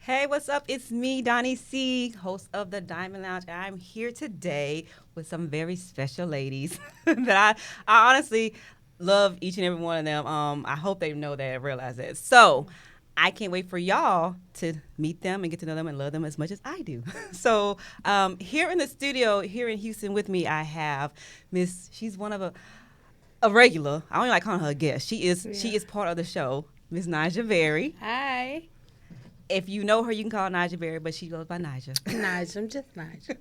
Hey, what's up? It's me, Donnie C, host of the Diamond Lounge. I'm here today with some very special ladies that I honestly love each and every one of them. I hope they know that and realize that. So I can't wait for y'all to meet them and get to know them and love them as much as I do. So here in the studio, here in Houston with me, I have Miss. She's one of a regular. I don't even like calling her a guest. She is part of the show. Miss Naja Berry. Hi. If you know her, you can call her Naja Berry, but she goes by Naja. Nigel, I'm just Nigel.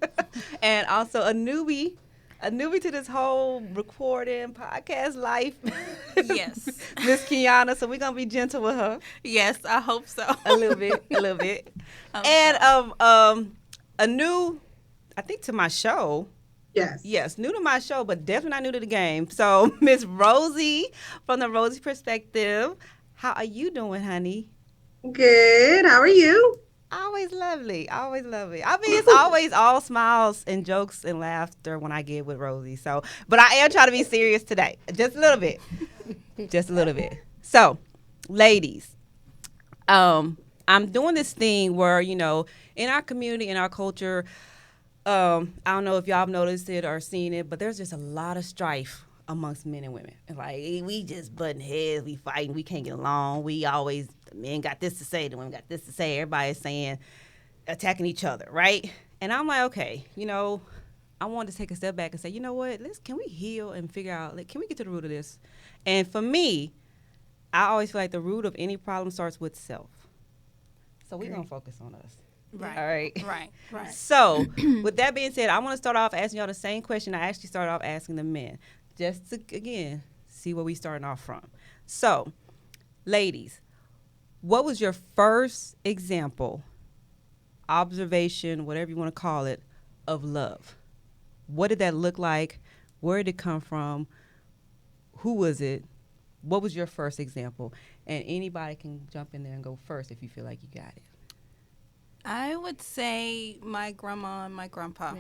And also a newbie to this whole recording podcast life, Yes. Miss Kiana. So we're gonna be gentle with her Yes, I hope so. a little bit, a little bit. Hope And so. a new, I think to my show. Yes. Yes, new to my show, but definitely not new to the game. So Miss Rosie from the Rosie Perspective, how are you doing, honey? Good. How are you? Always lovely. Always lovely. I mean, it's always all smiles and jokes and laughter when I get with Rosie. So, but I am trying to be serious today. Just a little bit. Just a little bit. So, ladies, I'm doing this thing where, in our community, in our culture, I don't know if y'all have noticed it or seen it, but there's just a lot of strife amongst men and women. Like we just butting heads, we fighting, we can't get along. We always the men got this to say, the women got this to say. Everybody's saying attacking each other, right? And I'm like, okay, I wanted to take a step back and say, you know what? Can we heal and figure out? Like, can we get to the root of this? And for me, I always feel like the root of any problem starts with self. So we're gonna focus on us. Right. All right. Right. So, with that being said, I want to start off asking y'all the same question I actually started off asking the men, just to, again, see where we starting off from. So, ladies, what was your first example, observation, whatever you want to call it, of love? What did that look like? Where did it come from? Who was it? What was your first example? And anybody can jump in there and go first if you feel like you got it. I would say my grandma and my grandpa.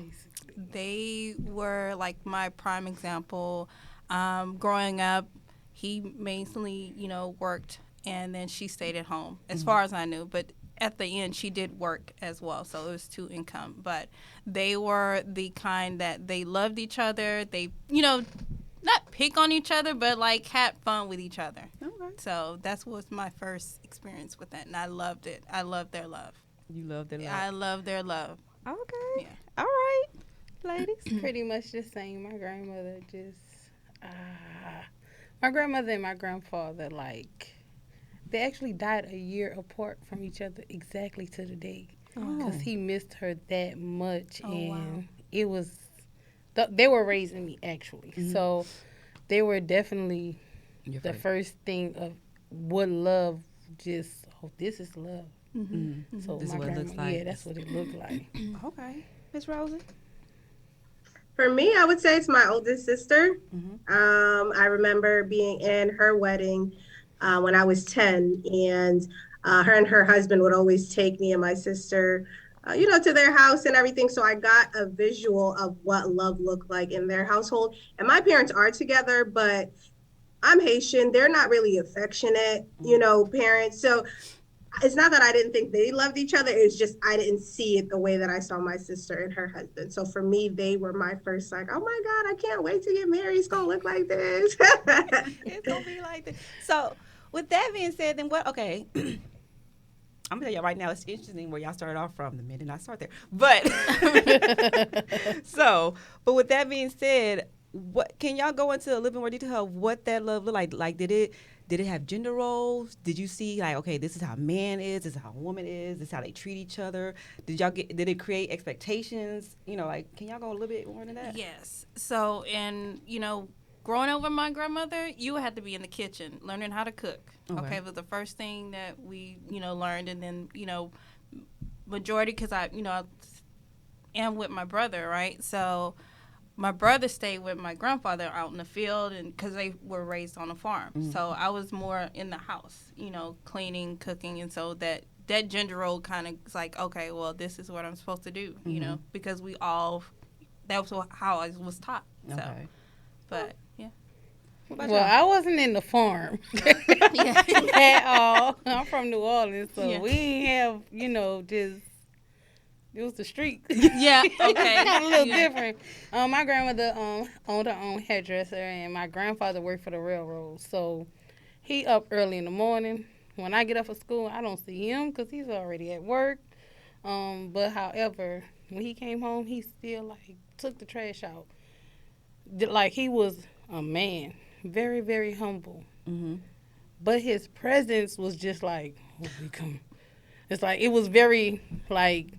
They were like my prime example. Growing up, he mainly, worked, and then she stayed at home, as far as I knew. But at the end, she did work as well, so it was two income. But they were the kind that they loved each other. They, not pick on each other, but like had fun with each other. Okay. So that's was my first experience with that, and I loved it. I loved their love. You loved it a lot. I love their love. Okay. Yeah. All right, ladies. Pretty much the same. My grandmother my grandmother and my grandfather, they actually died a year apart from each other exactly to the day. Because he missed her that much. Oh, and wow. it was, they were raising me actually. So they were definitely the first thing of what love this is love. So This is my what it looks like. yeah, that's what it looked like. Okay, Miss Rosie. For me, I would say it's my oldest sister. I remember being in her wedding when I was 10, and her and her husband would always take me and my sister, to their house and everything. So I got a visual of what love looked like in their household. And my parents are together, but I'm Haitian. They're not really affectionate, parents. So it's not that I didn't think they loved each other. It's just I didn't see it the way that I saw my sister and her husband. So for me, they were my first, like, oh my God, I can't wait to get married. It's going to look like this. It's gonna be like this. So, with that being said, then what? Okay, I'm gonna tell y'all right now. It's interesting where y'all started off from. The minute I start there, but but with that being said, what can y'all go into a little bit more detail of what that love looked like? Like, did it have gender roles? Did you see like, okay, this is how a man is, this is how a woman is, this is how they treat each other? Did it create expectations? Can y'all go a little bit more into that? Yes. So, and growing up with my grandmother, you had to be in the kitchen learning how to cook. Okay, it was the first thing that we learned, and then majority because I am with my brother, right? So my brother stayed with my grandfather out in the field, and because they were raised on a farm. So I was more in the house, cleaning, cooking, and so that gender role kind of is like, okay, well, this is what I'm supposed to do, because that was how I was taught. So, Okay. but yeah. Well, I wasn't in the farm at all. I'm from New Orleans, so we ain't have, just it was the street. Yeah, okay. A little different. My grandmother owned her own hairdresser, and my grandfather worked for the railroad. So he up early in the morning. When I get up for school, I don't see him because he's already at work. But however, when he came home, he still like took the trash out. Like he was a man, very, very humble. Mm-hmm. But his presence was just like, oh, we come. It's like it was very like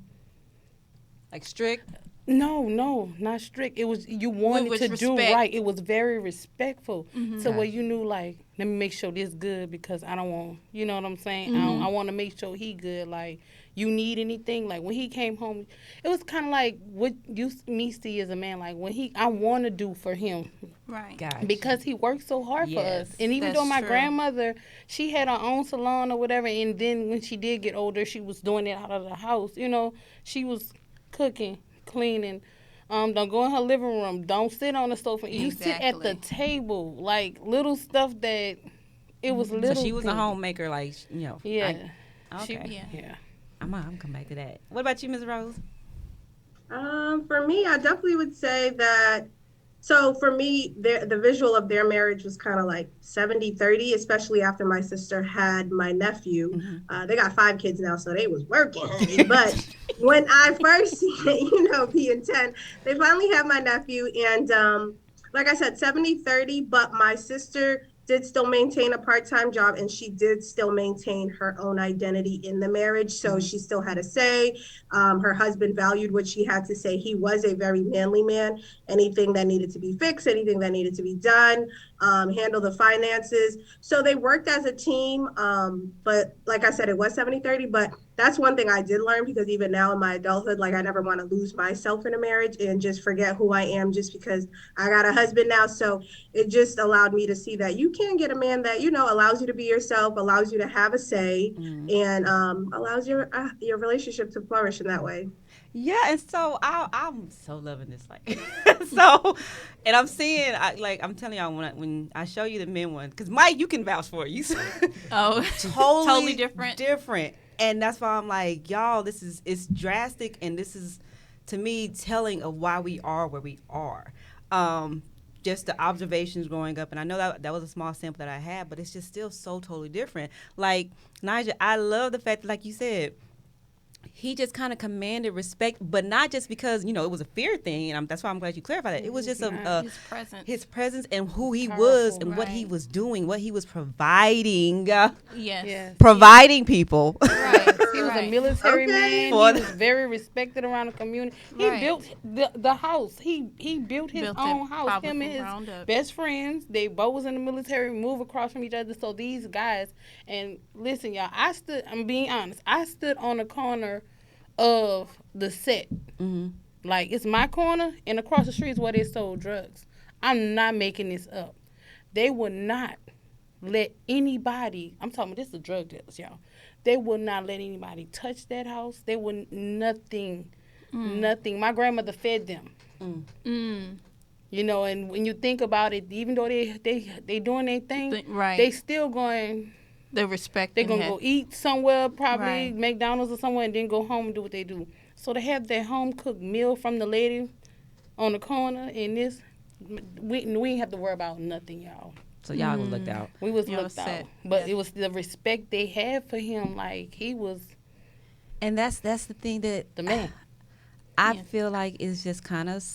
strict. No, not strict. It was you wanted to do right. It was very respectful. Mm-hmm. So where you knew like, let me make sure this good because I don't want, you know what I'm saying? Mm-hmm. I want to make sure he good. Like, you need anything? Like when he came home, it was kind of like what you me see as a man. Like when I want to do for him, right? Gotcha. Because he worked so hard for us. And even though my grandmother, she had her own salon or whatever, and then when she did get older, she was doing it out of the house. You know, she was cooking, cleaning. Don't go in her living room. Don't sit on the sofa. You sit at the table. Like little stuff that it was little. So she was a homemaker, like Yeah. Okay. Yeah. I'm gonna come back to that. What about you, Ms. Rose? For me, I definitely would say that. So for me, the visual of their marriage was kind of like 70-30, especially after my sister had my nephew. Mm-hmm. They got 5 kids now, so they was working. But when I first, being 10, they finally had my nephew. And like I said, 70-30, but my sister did still maintain a part-time job, and she did still maintain her own identity in the marriage. So she still had a say. Her husband valued what she had to say. He was a very manly man. Anything that needed to be fixed, anything that needed to be done, handle the finances. So they worked as a team. But like I said, it was 70-30, but that's one thing I did learn, because even now in my adulthood, like I never want to lose myself in a marriage and just forget who I am just because I got a husband now. So it just allowed me to see that you can get a man that, allows you to be yourself, allows you to have a say, and allows your relationship to flourish in that way. Yeah, and so I'm so loving this, like, so, and I'm seeing, I'm telling y'all when I show you the men one, because Mike, you can vouch for it. You totally different, and that's why I'm like, y'all, it's drastic, and this is, to me, telling of why we are where we are. Just the observations growing up, and I know that was a small sample that I had, but it's just still so totally different. Like, Nigel, I love the fact that, like you said, he just kind of commanded respect, but not just because, it was a fear thing, and that's why I'm glad you clarified that. It was just his presence and who he was and what he was doing, what he was providing. Providing people. Right. He was a military man. He was very respected around the community. He built the house. He built his own house. Him and his best friends, they both was in the military, moved across from each other. So these guys, and listen, y'all, I'm being honest, I stood on the corner of the set. Mm-hmm. Like, it's my corner, and across the street is where they sold drugs. I'm not making this up. They would not let anybody, I'm talking about this is drug dealers, y'all. They would not let anybody touch that house. They would nothing. My grandmother fed them. And when you think about it, even though they doing their thing, they still going. The respect. They're gonna go eat somewhere, probably McDonald's or somewhere, and then go home and do what they do. So they have their home cooked meal from the lady on the corner, and this we ain't have to worry about nothing, y'all. So y'all was looked out. We was looked out, but it was the respect they had for him. Like, he was, and that's the thing that the man. I feel like is just kind of.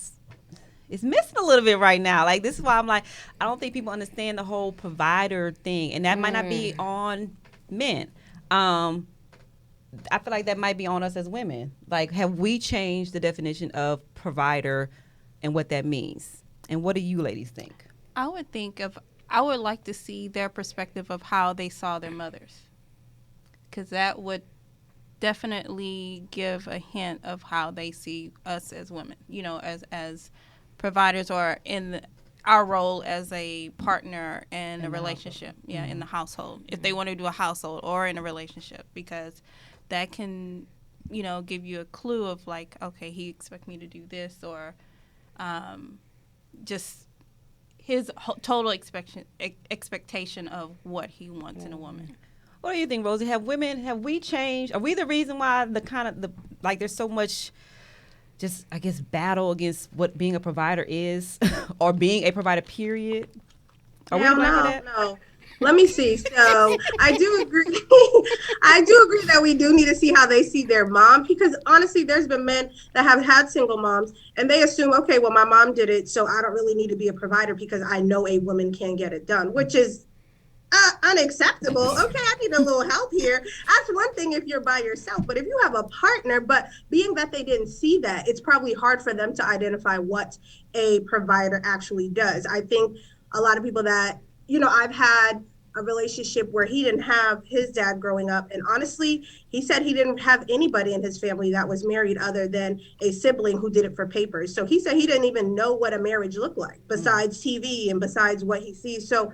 It's missing a little bit right now. Like, this is why I'm like, I don't think people understand the whole provider thing, and that might not be on men. I feel like that might be on us as women. Like, have we changed the definition of provider and what that means? And what do you ladies think? I would like to see their perspective of how they saw their mothers, because that would definitely give a hint of how they see us as women, as providers, or in our role as a partner in a relationship, in the household, if they want to do a household or in a relationship, because that can, give you a clue of like, okay, he expects me to do this, or just his total expectation of what he wants in a woman. What do you think, Rosie? Have we changed? Are we the reason why there's so much, just, I guess, battle against what being a provider is or being a provider, period? Are we to blame for that? No. Let me see. So I do agree. I do agree that we do need to see how they see their mom, because honestly, there's been men that have had single moms and they assume, okay, well, my mom did it, so I don't really need to be a provider because I know a woman can get it done, which is unacceptable. Okay, I need a little help here. That's one thing if you're by yourself, but if you have a partner, but being that they didn't see that, it's probably hard for them to identify what a provider actually does. I think a lot of people that, I've had a relationship where he didn't have his dad growing up. And honestly, he said he didn't have anybody in his family that was married other than a sibling who did it for papers. So he said he didn't even know what a marriage looked like besides TV and besides what he sees. So,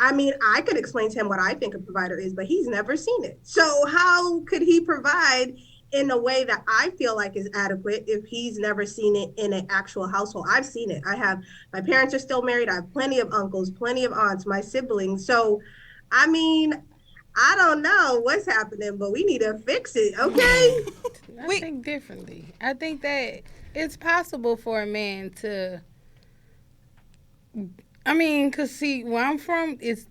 I mean, I could explain to him what I think a provider is, but he's never seen it. So how could he provide in a way that I feel like is adequate if he's never seen it in an actual household? I've seen it. My parents are still married. I have plenty of uncles, plenty of aunts, my siblings. So, I mean, I don't know what's happening, but we need to fix it, okay? I think differently. I think that it's possible for a man to, because see, where I'm from, it's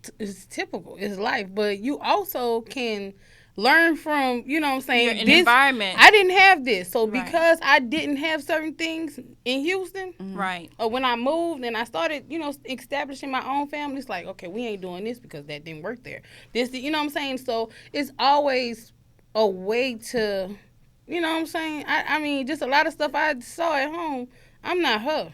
typical. It's life. But you also can learn from, you know what I'm saying, an environment. I didn't have this. So because I didn't have certain things in Houston, right, or when I moved and I started, establishing my own family, it's like, okay, we ain't doing this because that didn't work there. You know what I'm saying? So it's always a way to, you know what I'm saying? I mean, just a lot of stuff I saw at home, I'm not her.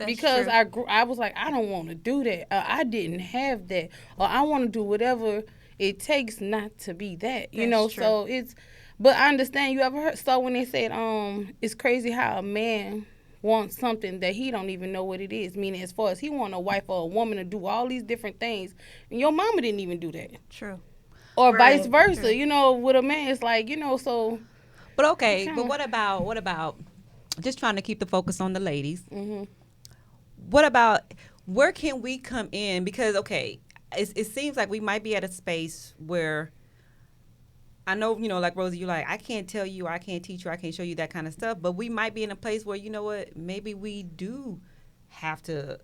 Because true. I was like, I don't want to do that. I didn't have that. Or I want to do whatever it takes not to be that, you know. True. So but I understand. You ever saw when they said, it's crazy how a man wants something that he don't even know what it is. Meaning, as far as he want a wife or a woman to do all these different things, and your mama didn't even do that. True. Or vice versa, true. With a man, it's like, so. But okay, but what about just trying to keep the focus on the ladies? Mm-hmm. What about, where can we come in? Because, okay, it seems like we might be at a space where, I know, like Rosie, you're like, I can't tell you, or I can't teach you, I can't show you that kind of stuff. But we might be in a place where, you know what, maybe we do have to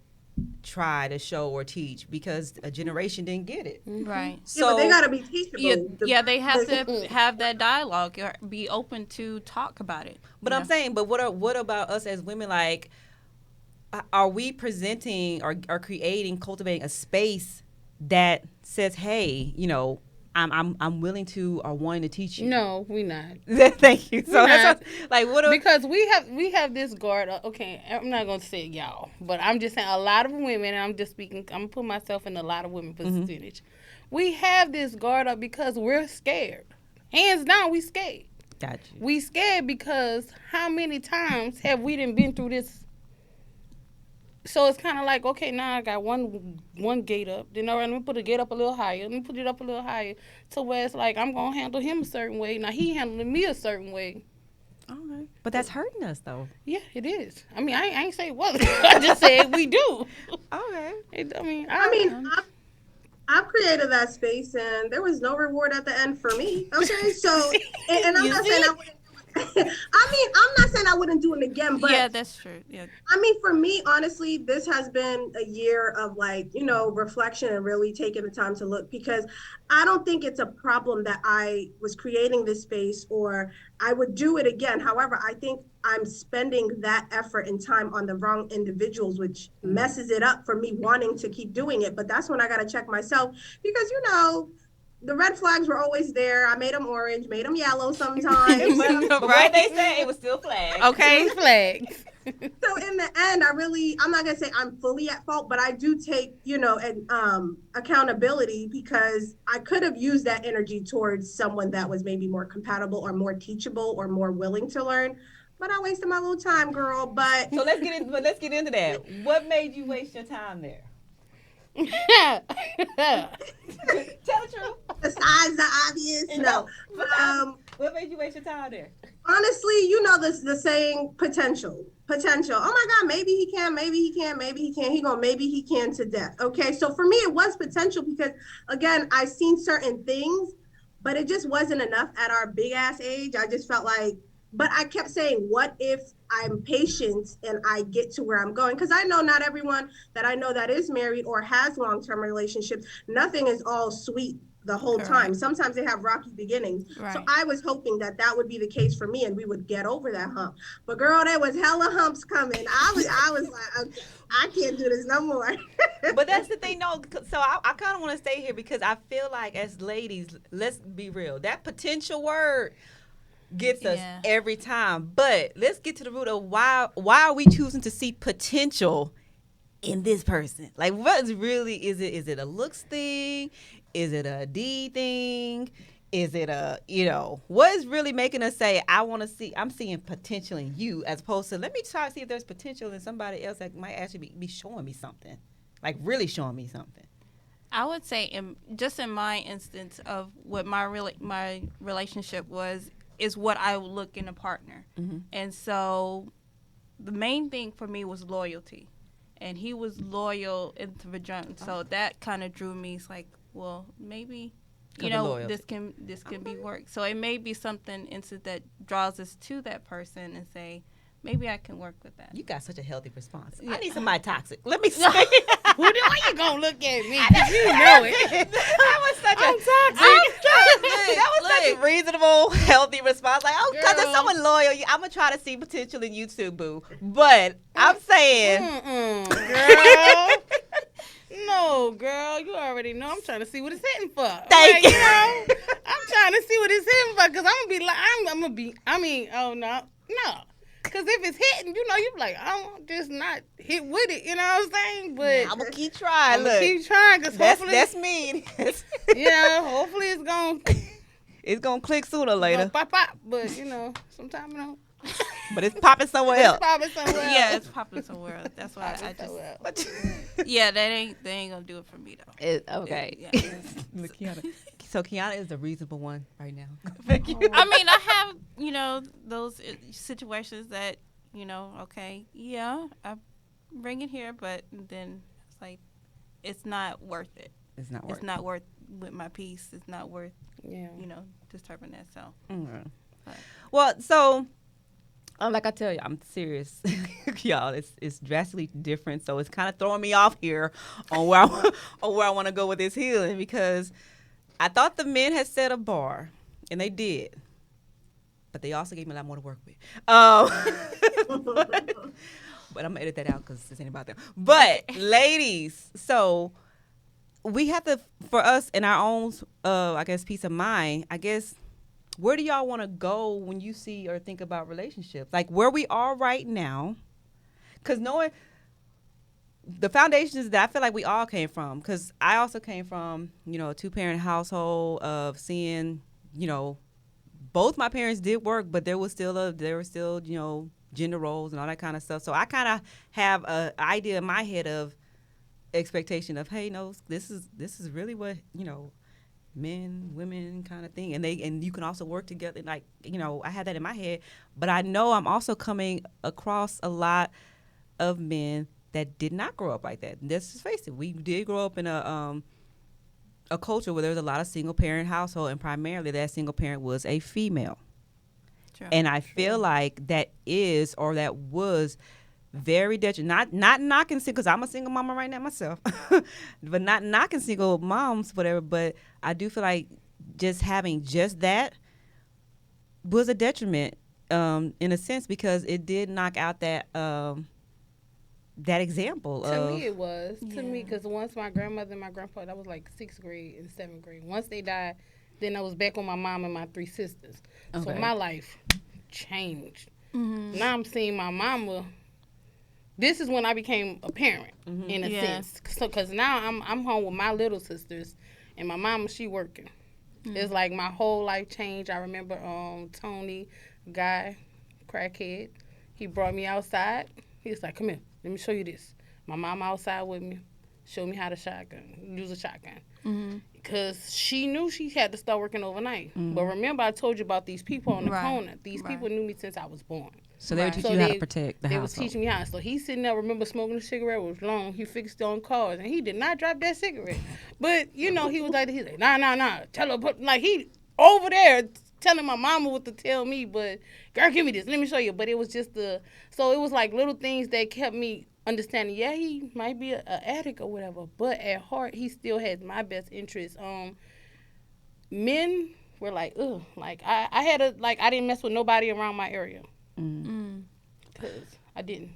try to show or teach because a generation didn't get it. Right. So but they got to be teachable. Yeah, they have to have that dialogue or be open to talk about it. But I'm saying, but what about us as women? Like, are we presenting or creating, cultivating a space that says, hey, I'm willing to or wanting to teach you? No, we not. Thank you. So that's like, because we have this guard. Okay, I'm not gonna say y'all, but I'm just saying a lot of women. And I'm just speaking. I'm gonna put myself in a lot of women percentage. We have this guard up because we're scared. Hands down, we scared. Gotcha. We scared because how many times have we been through this? So it's kind of like, okay, now I got one gate up. Then, all right, let me put the gate up a little higher. Let me put it up a little higher to where it's like I'm going to handle him a certain way. Now he handling me a certain way. Okay. But that's hurting us, though. Yeah, it is. I mean, I ain't say what. I just said we do. Okay. I've created that space, and there was no reward at the end for me. Okay, so, and I'm not saying I wouldn't. I'm not saying I wouldn't do it again, but yeah, that's true. Yeah. I mean, for me, honestly, this has been a year of reflection and really taking the time to look, because I don't think it's a problem that I was creating this space or I would do it again. However, I think I'm spending that effort and time on the wrong individuals, which messes it up for me wanting to keep doing it. But that's when I got to check myself, because, the red flags were always there. I made them orange, made them yellow sometimes. But what they say, it was still flags. Okay, flags. So in the end, I'm not going to say I'm fully at fault, but I do take, accountability, because I could have used that energy towards someone that was maybe more compatible or more teachable or more willing to learn. But I wasted my little time, girl. But so let's get into that. What made you waste your time there? Tell the truth. Besides the obvious, no. What made you waste your time there? Honestly, you know the saying potential. Potential. Oh my God, maybe he can, maybe he can, maybe he can. He gonna maybe he can to death. Okay. So for me, it was potential because again, I seen certain things, but it just wasn't enough at our big ass age. I just felt like, but I kept saying, what if I'm patient and I get to where I'm going? Because I know not everyone that I know that is married or has long-term relationships, nothing is all sweet the whole time. Sometimes they have rocky beginnings. Right. So I was hoping that that would be the case for me and we would get over that hump. But girl, there was hella humps coming. I was like, okay, I can't do this no more. But that's the thing, no. So I kind of want to stay here because I feel like as ladies, let's be real. That potential word gets us every time. But let's get to the root of why are we choosing to see potential in this person? Like, what is really, is it a looks thing? Is it a D thing? Is it a, what is really making us say, I'm seeing potential in you, as opposed to, let me try to see if there's potential in somebody else that might actually be showing me something, like really showing me something. I would say, in my instance of what my relationship is what I would look in a partner. Mm-hmm. And so the main thing for me was loyalty. And he was loyal into the jump. So that kind of drew me. It's like, well, maybe, this can be work. So it may be something instant that draws us to that person and say, maybe I can work with that. You got such a healthy response. Yeah. I need somebody toxic. Let me say. Why you gonna look at me? Because you know it. That was such such a reasonable, healthy response. Like, because there's someone loyal, I'm gonna try to see potential in you too, boo. But I'm saying, girl. No, girl, you already know I'm trying to see what it's hitting for. Thank you. I'm trying to see what it's hitting for because no. Because if it's hitting, you be like, I'm just not hit with it, you know what I'm saying? But I'm going to keep trying. Keep trying because hopefully. That's mean. Hopefully it's going to. It's going to click sooner or later. Pop, but, sometimes it don't. But it's popping somewhere else. Yeah, it's popping somewhere else. That's why I just. Yeah, they ain't gonna do it for me though. Okay. Yeah. So Kiana is the reasonable one right now. I mean, I have those situations that okay, yeah, I bring it here, but then it's like it's not worth it. It's not worth with my peace. It's not worth disturbing that. So. Mm-hmm. Well, so. Like I tell you, I'm serious, y'all. It's drastically different, so it's kind of throwing me off here on where I want to go with this healing, because I thought the men had set a bar, and they did, but they also gave me a lot more to work with. But I'm gonna edit that out because this ain't about them. But ladies, so we have to, for us in our own, I guess, peace of mind, I guess. Where do y'all want to go when you see or think about relationships? Like where we are right now, because knowing the foundations that I feel like we all came from, because I also came from, a 2-parent household of seeing, both my parents did work, but there were still, gender roles and all that kind of stuff. So I kind of have an idea in my head of expectation of, hey, no, this is really what, men, women kind of thing, and you can also work together. Like, I had that in my head, but I know I'm also coming across a lot of men that did not grow up like that. Let's just face it, we did grow up in a culture where there was a lot of single parent household, and primarily that single parent was a female. True. And I feel like that was very detrimental. Not knocking single, because I'm a single mama right now myself, but not knocking single moms, whatever. But I do feel like just having just that was a detriment, in a sense, because it did knock out that example. To me, it was. Yeah. To me, because once my grandmother and my grandpa, that was like 6th grade and 7th grade. Once they died, then I was back on my mom and my 3 sisters. Okay. So my life changed. Mm-hmm. Now I'm seeing my mama. This is when I became a parent, in a sense. So, because now I'm home with my little sisters, and my mama, she working. Mm-hmm. It's like my whole life changed. I remember Tony, guy, crackhead. He brought me outside. He was like, come here, let me show you this. My mama outside with me, showed me how to use a shotgun. Mm-hmm. because she knew she had to start working overnight. But remember, I told you about these people on the corner. These people knew me since I was born. So they would teach you how to protect the household. They was teaching me how. So he's sitting there, remember smoking a cigarette was long. He fixed on cars, and he did not drop that cigarette. But, he was like, nah. Tell her, like, he over there telling my mama what to tell me. But, girl, give me this. Let me show you. But it was just so it was like little things that kept me understanding, yeah, he might be an addict or whatever, but at heart, he still has my best interest. Men were like, ugh, like I didn't mess with nobody around my area, because I didn't.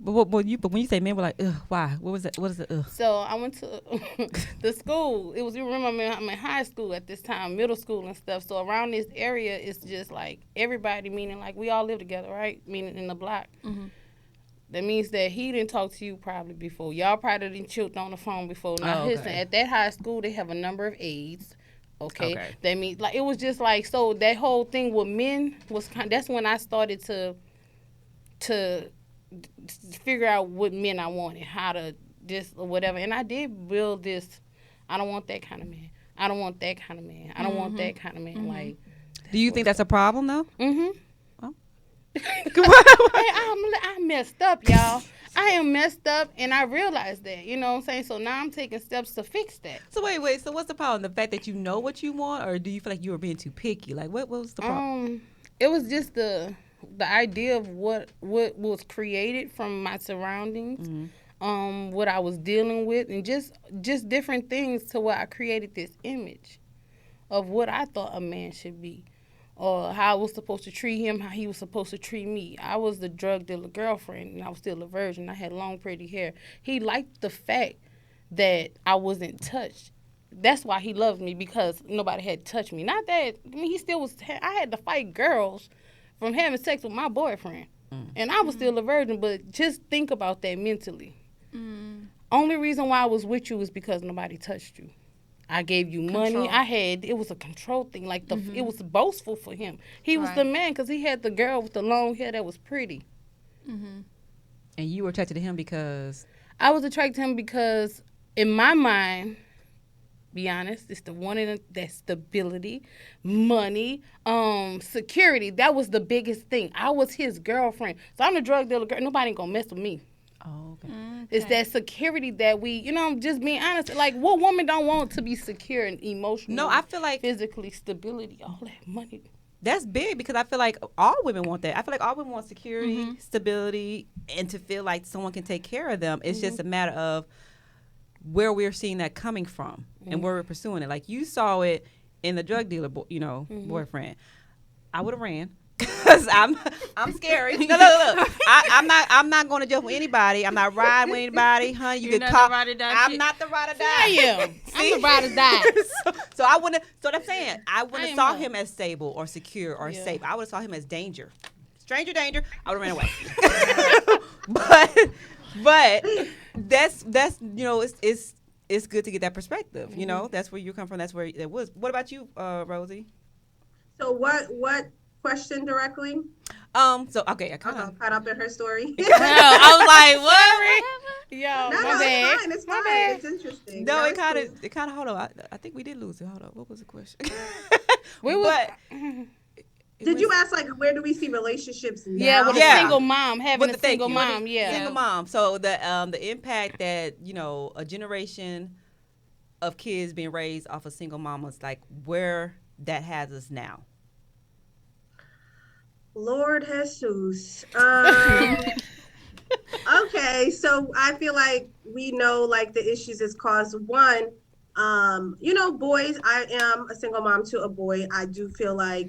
But when you say men were like, ugh, why? What was that? What is it? Ugh. So I went to the school. It was, you remember, I'm in high school at this time, middle school and stuff. So around this area, it's just like everybody, meaning like we all live together, right? Meaning in the block. Mm-hmm. That means that he didn't talk to you probably before. Y'all probably didn't chilled on the phone before. Now, at that high school, they have a number of aides. Okay. That means, like, it was just like, so that whole thing with men was that's when I started to figure out what men I wanted, how to this or whatever. And I did build this, I don't want that kind of man. I don't want that kind of man. I don't want that kind of man. Mm-hmm. Like, do you think that's a problem, though? Mm-hmm. I messed up, y'all. I am messed up, and I realized that. You know what I'm saying? So now I'm taking steps to fix that. So wait. So what's the problem? The fact that you know what you want, or do you feel like you were being too picky? Like, what was the problem? It was just the idea of what was created from my surroundings, what I was dealing with, and just different things to where I created this image of what I thought a man should be. Or how I was supposed to treat him, how he was supposed to treat me. I was the drug dealer girlfriend, and I was still a virgin. I had long, pretty hair. He liked the fact that I wasn't touched. That's why he loved me, because nobody had touched me. Not that, he still was, I had to fight girls from having sex with my boyfriend. And I was still a virgin, but just think about that mentally. Only reason why I was with you was because nobody touched you. I gave you money. It was a control thing. Like, it was boastful for him. He was the man because he had the girl with the long hair that was pretty. Mm-hmm. And you were attracted to him because? I was attracted to him because, in my mind, be honest, it's the one that stability, money, security. That was the biggest thing. I was his girlfriend. So I'm the drug dealer girl. Nobody ain't going to mess with me. Oh, okay. It's that security that we, just being honest. Like, what woman don't want to be secure and emotional? No, I feel like physically stability, all that money. That's big, because I feel like all women want that. I feel like all women want security, stability, and to feel like someone can take care of them. It's just a matter of where we're seeing that coming from and where we're pursuing it. Like, you saw it in the drug dealer, boyfriend. I would have ran. Because I'm scary. No, look. I'm not going to jump with anybody. I'm not riding with anybody, honey. You can call. I'm not the ride or die. I am. I'm the ride or die. So I wouldn't. So what I'm saying, I wouldn't have saw him as stable or secure or safe. I would have saw him as danger, stranger danger. I would have ran away. but that's it's good to get that perspective. You know, that's where you come from. That's where it was. What about you, Rosie? So what question directly? So okay, I kind of caught up in her story. I was like, what? Yo, no, my bad. It's fine. It's interesting. No, it kind of. Hold on. I think we did lose it. Hold on. What was the question? Did you ask, like, where do we see relationships now? Yeah, with a single mom, having a single mom. Single mom. So the impact that a generation of kids being raised off of single mamas, like where that has us now. Lord Jesus. Okay, so I feel like we know, like, the issues is caused. One, boys, I am a single mom to a boy. I do feel like,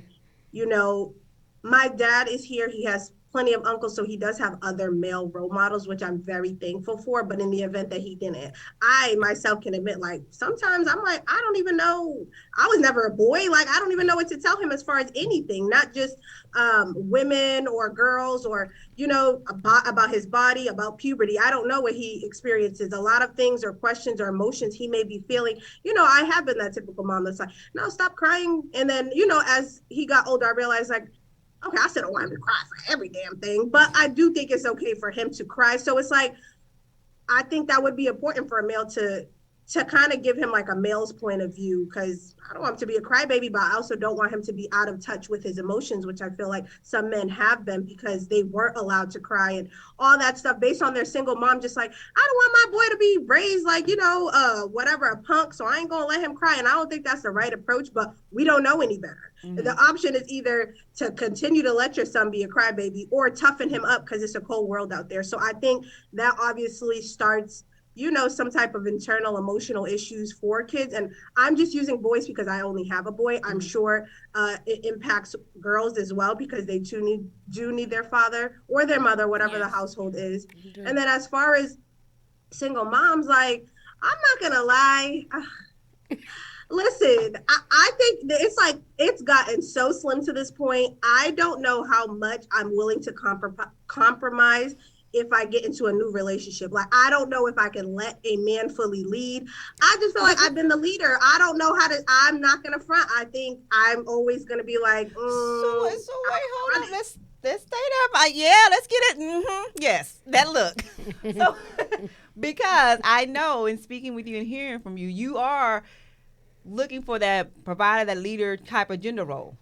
my dad is here. He has plenty of uncles, so he does have other male role models, which I'm very thankful for. But in the event that he didn't, I myself can admit, like, sometimes I'm like, I don't even know. I was never a boy. Like, I don't even know what to tell him as far as anything, not just women or girls or, about his body, about puberty. I don't know what he experiences. A lot of things or questions or emotions he may be feeling. I have been that typical mom that's like, no, stop crying. And then, as he got older, I realized, like, okay, I said I want him to cry for every damn thing, but I do think it's okay for him to cry. So it's like, I think that would be important for a male to to kind of give him like a male's point of view, because I don't want him to be a crybaby, but I also don't want him to be out of touch with his emotions, which I feel like some men have been because they weren't allowed to cry and all that stuff based on their single mom. Just like, I don't want my boy to be raised like, whatever, a punk. So I ain't going to let him cry. And I don't think that's the right approach, but we don't know any better. Mm-hmm. The option is either to continue to let your son be a crybaby or toughen him up because it's a cold world out there. So I think that obviously starts some type of internal emotional issues for kids. And I'm just using boys because I only have a boy. I'm sure it impacts girls as well because they too need their father or their mother, whatever the household is. And then as far as single moms, like, I'm not gonna lie. Listen, I think that it's gotten so slim to this point. I don't know how much I'm willing to compromise if I get into a new relationship. Like, I don't know if I can let a man fully lead. I just feel like I've been the leader. I don't know I'm not going to front. I think I'm always going to be like, So wait, hold on. Let's stay there. Let's get it. Mm-hmm. Yes, that look. So, because I know in speaking with you and hearing from you, you are looking for that provider, that leader type of gender role.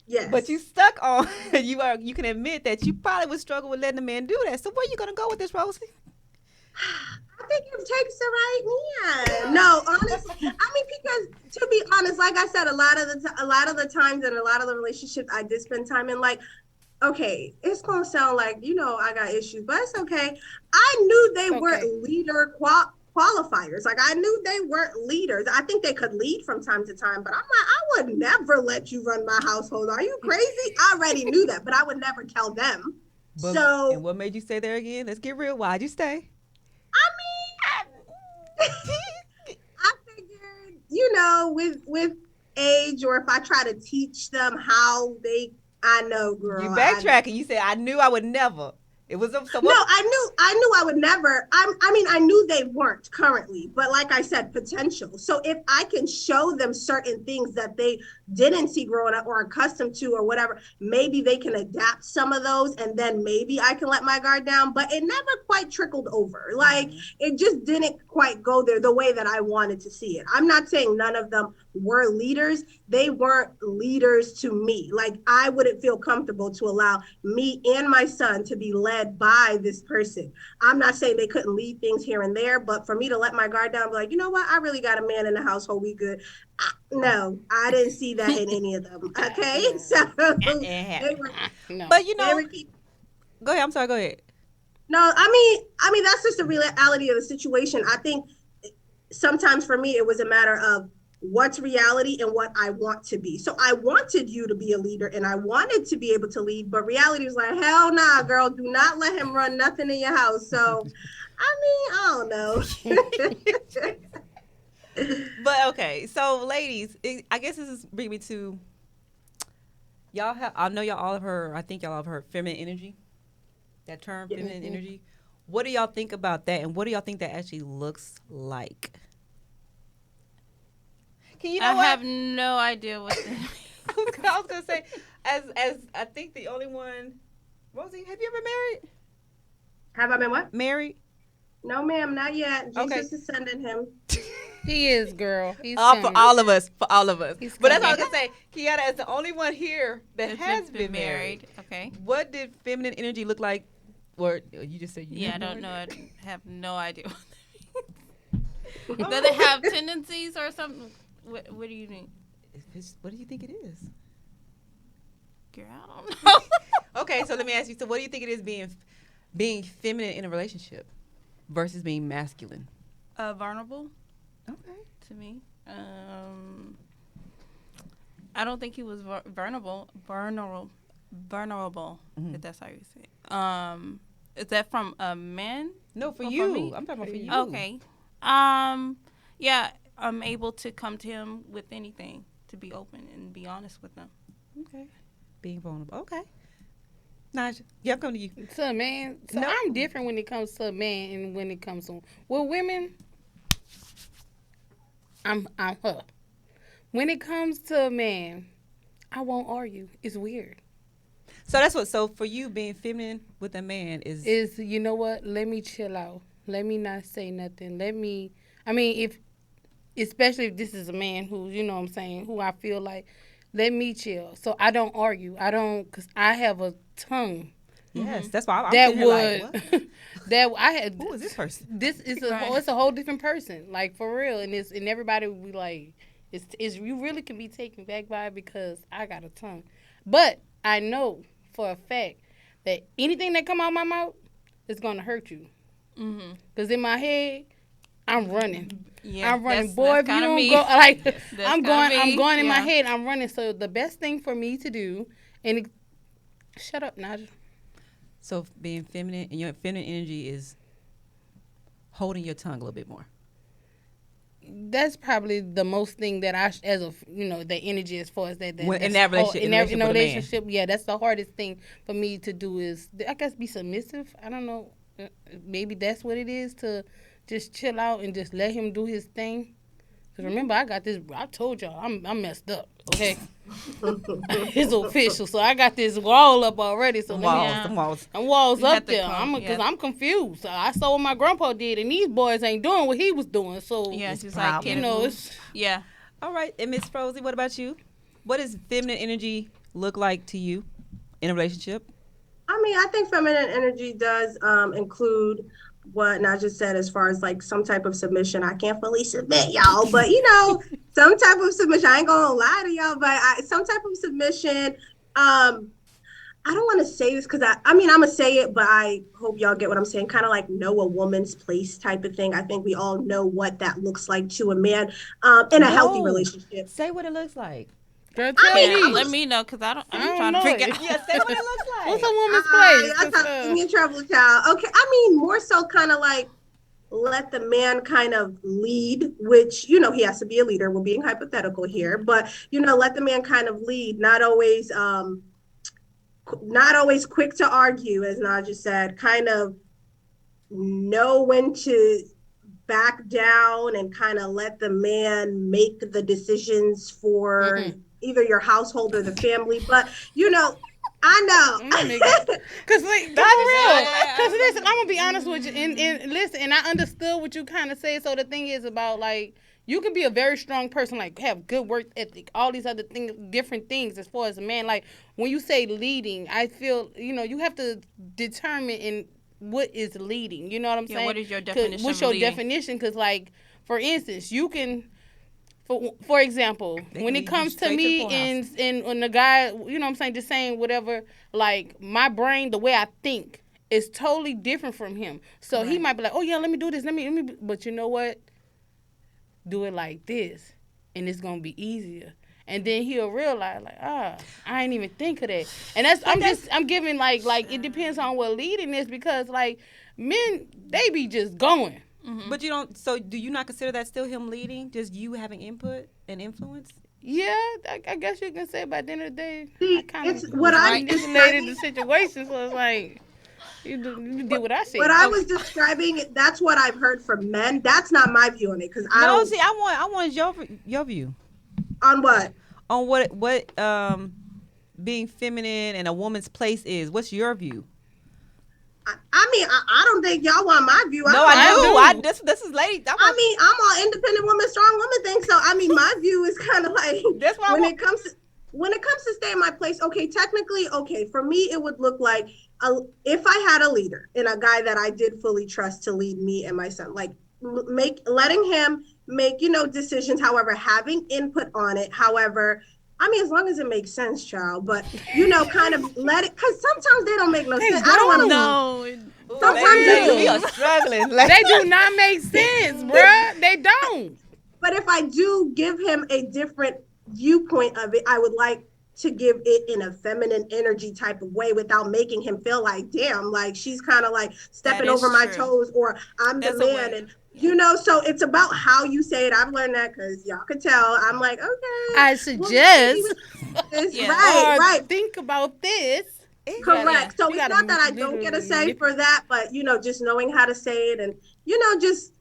Yes. But you stuck on you can admit that you probably would struggle with letting a man do that. So where are you gonna go with this, Rosie? I think it takes the right man. No, honestly, because to be honest, like I said, a lot of the times and a lot of the relationships I did spend time in, like, okay, it's gonna sound like I got issues, but it's okay. I knew they weren't leader qualifiers. Like, I knew they weren't leaders. I think they could lead from time to time, but I'm like, I would never let you run my household. Are you crazy? I already knew that, but I would never tell them. And what made you stay there again? Let's get real. Why'd you stay? I figured, with age, or if I try to teach them I know, girl. You backtracking. You said, I knew I would never. It was I knew I would never. I knew they weren't currently, but like I said, potential. So if I can show them certain things that they didn't see growing up or accustomed to or whatever, maybe they can adapt some of those, and then maybe I can let my guard down. But it never quite trickled over. Like, it just didn't quite go there the way that I wanted to see it. I'm not saying none of them were leaders. They weren't leaders to me. Like, I wouldn't feel comfortable to allow me and my son to be led by this person. I'm not saying they couldn't lead things here and there, but for me to let my guard down, be like, you know what? I really got a man in the household. We good. No, I didn't see that in any of them. Okay, so they were, but go ahead. I'm sorry. Go ahead. No, I mean that's just the reality of the situation. I think sometimes for me it was a matter of what's reality and what I want to be. So I wanted you to be a leader and I wanted to be able to lead, but reality was like, hell nah, girl, do not let him run nothing in your house. So, I don't know. But okay, so ladies, I guess this is bring me to I know y'all all have heard, I think y'all have heard feminine energy. That term, feminine energy. What do y'all think about that, and what do y'all think that actually looks like? I have no idea what that means. I was gonna say, as I think the only one, Rosie, have you ever married? Have I been what? Married? No, ma'am, not yet. Jesus is sending him. He is, girl. He's for all of us. For all of us. He's but that's what I was gonna say. Kiana is the only one here that has been married. Okay. What did feminine energy look like? Or you just said I don't know. I have no idea. Does it have tendencies or something? What do you think? What do you think it is? Girl, I don't know. Okay, so let me ask you. So, what do you think it is being feminine in a relationship versus being masculine? Vulnerable. Okay. To me, I don't think he was vulnerable. If that's how you say it. Is that from a man? No, for you. For me? I'm talking about for you. Okay. Yeah, I'm able to come to him with anything, to be open and be honest with them. Okay. Being vulnerable. Okay. Naja, I'm coming to you. So, man, I'm different when it comes to a man and when it comes to women. I'm her. When it comes to a man, I won't argue. It's weird. So that's what. So for you, being feminine with a man is you know what? Let me chill out. Let me not say nothing. especially if this is a man who, you know what I'm saying, who I feel like, let me chill. So I don't argue. I don't, because I have a tongue. Yes, that's why I'm That sitting here like, what? that I had. Who is this person? This is Right. it's a whole different person, like for real, and everybody will be like, it's you really can be taken back by it because I got a tongue, but I know for a fact that anything that come out my mouth is gonna hurt you, because in my head I'm running. Yeah, I'm running, that's boy. If you kinda don't me. go, like That's I'm kinda going, me. I'm going in my Yeah. head. I'm running. So the best thing for me to do, shut up, Naja. So being feminine and your feminine energy is holding your tongue a little bit more. That's probably the most thing that as a the energy as far as that When- in that's that relationship- in a in a relationship with a man. relationship, yeah, that's the hardest thing for me to do is I guess be submissive. I don't know, maybe that's what it is, to just chill out and just let him do his thing. Cause remember, I got this. I told y'all I'm messed up. Okay, it's official. So I got this wall up already. So Yeah. The walls. and walls You up have to there. come, Because yeah. I'm confused. So I saw what my grandpa did, and these boys ain't doing what he was doing. So Yeah, It's she's like, problem. you know, it's yeah. All right, and Miss Frozy, what about you? What does feminine energy look like to you in a relationship? I mean, I think feminine energy does include what Naja said as far as like some type of submission. I can't fully submit, y'all, but some type of submission. I ain't gonna lie to y'all, but some type of submission. I don't want to say this because I mean, I'm gonna say it, but I hope y'all get what I'm saying. Kind of like know a woman's place type of thing. I think we all know what that looks like to a man in a healthy No. relationship. Say what it looks like. girl, tell mean, me. Yeah, let me know because I'm I trying don't to know figure it. out. Yeah, say what it looks like. What's a woman's place? Y'all 'Cause, talking me in trouble, child. Okay, I mean, more so kind of like let the man kind of lead, which he has to be a leader. We're being hypothetical here, but let the man kind of lead, not always quick to argue, as Naja said, kind of know when to back down and kind of let the man make the decisions for either your household or the family. But I know. Cause like, for real. Cause listen, I'm gonna be honest with you. And listen, and I understood what you kind of said. So the thing is about like you can be a very strong person, like have good work ethic, all these other things, different things as far as a man. Like when you say leading, I feel you have to determine in what is leading. You know what I'm saying? What is your 'Cause definition what's of your leading? definition? Because like for instance, you can. For example, They when can it lead you comes to straight to the me poorhouse. and when the guy, you know what I'm saying, just saying whatever, like my brain, the way I think is totally different from him. So he Right. might be like, oh yeah, let me do this, let me, but you know what? Do it like this, and it's gonna be easier. And then he'll realize, like, I ain't even think of that. And I'm giving like it depends on what leading is because like men, they be just going. But you don't. So do you not consider that still him leading? Just you having input and influence? Yeah, I guess you can say by the end of the day, See, I kind of it's what I'm manipulated the situation. So it's like, you did what I said. What I was describing, that's what I've heard from men. That's not my view on it because I No, don't. see, I want your view On what? on what being feminine and a woman's place is. What's your view? I mean, I don't think y'all want my view. No, I do. do. This is lady. I mean, I'm all independent woman, strong woman thing. So I mean, my view is kind of like That's what I when want. it comes to stay in my place. Okay, technically, okay, for me, it would look like if I had a leader and a guy that I did fully trust to lead me and my son, like letting him make decisions. However, having input on it. However. I mean, as long as it makes sense, child. But kind of let it, because sometimes they don't make no sense. I don't want to. No. Sometimes they we do. are struggling. They do not make sense, bruh. They don't. But if I do give him a different viewpoint of it, I would like to give it in a feminine energy type of way without making him feel like, damn, like she's kind of like stepping over my toes, or I'm the man. And so it's about how you say it. I've learned that because y'all could tell. I'm like, okay. I suggest. Right. Think about this. Correct. So You it's gotta not that I don't get a say for that, but just knowing how to say it and just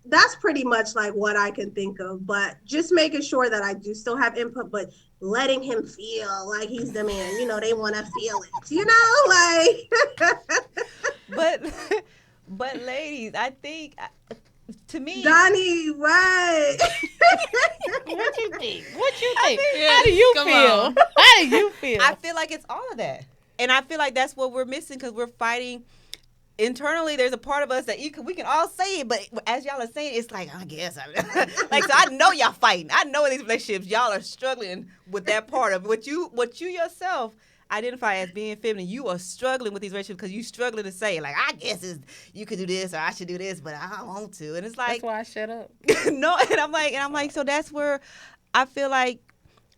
that's pretty much like what I can think of. But just making sure that I do still have input, but letting him feel like he's the man. They want to feel it. Like. but ladies, I think to me, Donnie, what? What you think? What you think? Yeah, How do you come feel? on. How do you feel? I feel like it's all of that. And I feel like that's what we're missing because we're fighting internally. There's a part of us that we can all say it, but as y'all are saying, it's like, I guess. Like, so I know y'all fighting. I know in these relationships, y'all are struggling with that part of what you yourself identify as being feminine. You are struggling with these relationships because you struggling to say, like, I guess you could do this or I should do this, but I don't want to. And it's like, That's why I shut up. no. And I'm like, so that's where I feel like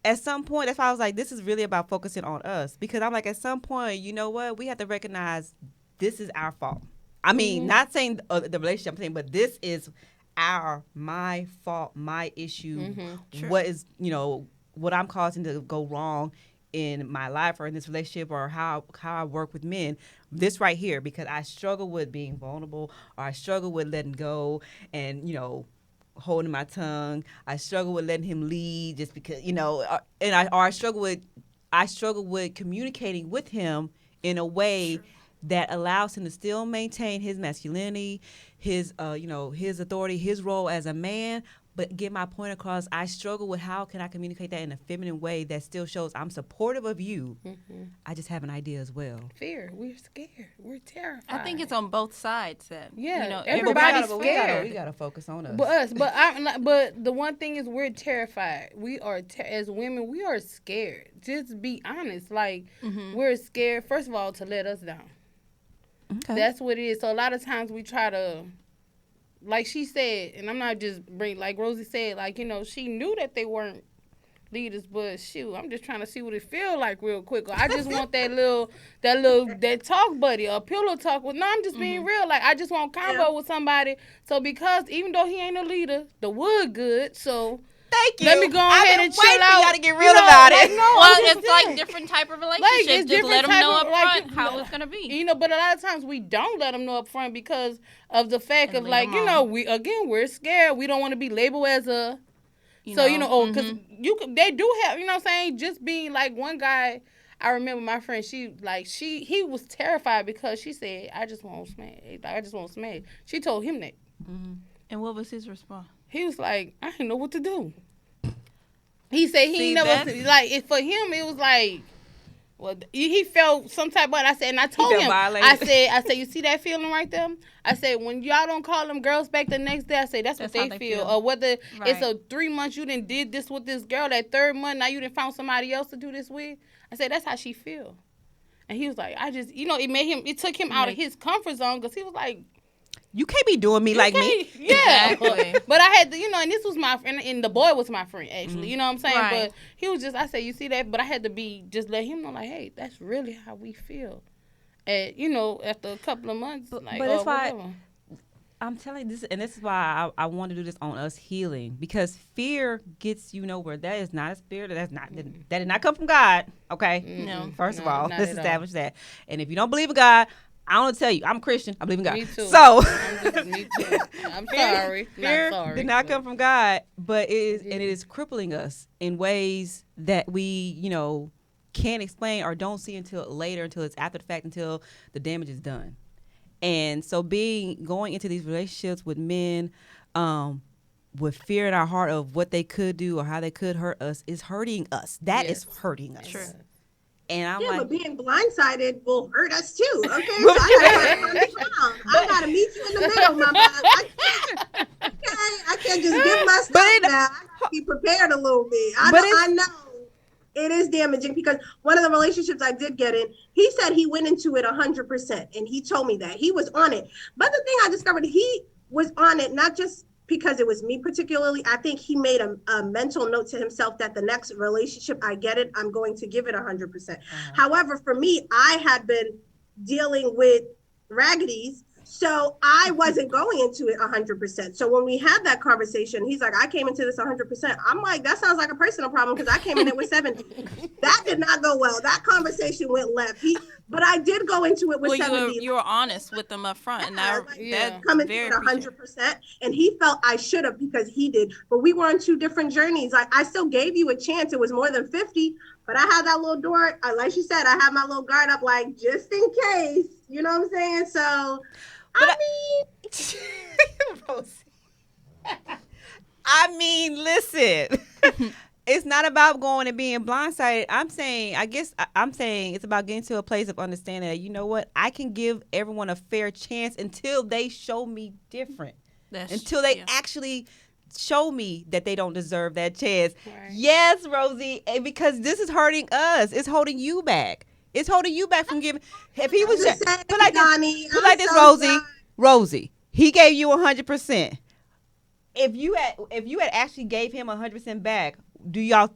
at some point, that's why I was like, this is really about focusing on us. Because I'm like, at some point, you know what? We have to recognize this is our fault. I mean, not saying the relationship thing, but this is my fault, my issue. Sure. What is, what I'm causing to go wrong in my life or in this relationship or how I work with men. This right here, because I struggle with being vulnerable or I struggle with letting go and, holding my tongue. I struggle with letting him lead just because, I struggle with communicating with him in a way that allows him to still maintain his masculinity, his his authority, his role as a man, but get my point across. I struggle with how can I communicate that in a feminine way that still shows I'm supportive of you. I just have an idea as well. Fear. We're scared. We're terrified. I think it's on both sides then. Yeah, Everybody's scared. We gotta focus on us. But the one thing is we're terrified. We are as women. We are scared. Just be honest. Like we're scared. First of all, to let us down. Okay. That's what it is. So a lot of times we try to, like she said, and I'm not just like Rosie said, like, she knew that they weren't leaders, but shoot, I'm just trying to see what it feel like real quick. Or I just want that talk buddy, a pillow talk with. No, I'm just being real. Like I just want convo with somebody. So because even though he ain't a leader, the wood good. So. Thank you. Let me go ahead and chill out. For y'all to get real about it. Well, it's like different type of relationship. Just let them know up front how it's gonna be. But a lot of times we don't let them know up front because of the fact of like, we're scared. We don't want to be labeled as a. Because they do have, you know what I'm saying? Just being like one guy. I remember my friend. He was terrified because she said, "I just want to smash. I just want to smash." She told him that. And what was his response? He was like, I didn't know what to do. He said he never, for him, it was like, well, he felt some type of, I said, and I told him, violated. I said, you see that feeling right there? I said, when y'all don't call them girls back the next day, I said, that's what they feel. Or whether it's a 3 months you did this with this girl, that third month, now you done found somebody else to do this with. I said, that's how she feel. And he was like, it took him out of his comfort zone because he was like, you can't be doing me like me. Yeah. Exactly. But I had to, and this was my friend, and the boy was my friend, actually. You know what I'm saying? Right. But he was just, I said, you see that? But I had to let him know, like, hey, that's really how we feel. And, after a couple of months, like, but it's why I'm telling you this, and this is why I want to do this on us healing, because fear gets you nowhere. That is not a spirit. That did not come from God. Okay? No. First of all, let's establish that. And if you don't believe in God, I don't tell you. I'm Christian. I believe in God. Me too. So, me too. I'm sorry. Fear not sorry. Did not come from God, but it is crippling us in ways that we, can't explain or don't see until later, until it's after the fact, until the damage is done. And so, going into these relationships with men, with fear in our heart of what they could do or how they could hurt us is hurting us. That is hurting us. Sure. And I'm but being blindsided will hurt us too. Okay, so I gotta meet you in the middle, my man. I can't just give my stuff now. I gotta be prepared a little bit. I know it is damaging because one of the relationships I did get in, he said he went into it 100%, and he told me that he was on it. But the thing I discovered, he was on it not just because it was me particularly. I think he made a mental note to himself that the next relationship I get it, I'm going to give it 100%. However, for me, I had been dealing with raggities, so I wasn't going into it 100%. So when we had that conversation, he's like, I came into this 100%. I'm like, that sounds like a personal problem because I came in it with 70. That did not go well. That conversation went left. But I did go into it with 70. You were honest with them up front. And that's coming to it 100%. And he felt I should have because he did. But we were on two different journeys. Like, I still gave you a chance. It was more than 50. But I had that little door. Like she said, I had my little guard up, like, just in case. You know what I'm saying? So, I mean. I mean, listen. It's not about going and being blindsided. I'm saying it's about getting to a place of understanding that, you know what, I can give everyone a fair chance until they show me different. Until they actually show me that they don't deserve that chance. Right. Yes, Rosie, because this is hurting us. It's holding you back. It's holding you back from giving. If he was put like this, Rosie, he gave you 100%. If you had actually gave him 100% back, do you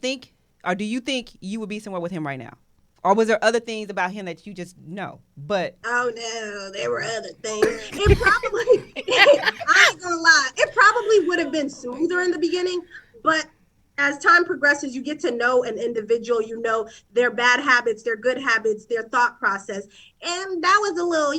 think you would be somewhere with him right now? Or was there other things about him that you just know? But oh no, there were other things. It probably I ain't gonna lie, it probably would have been smoother in the beginning, but as time progresses, you get to know an individual, you know their bad habits, their good habits, their thought process. And that was a little,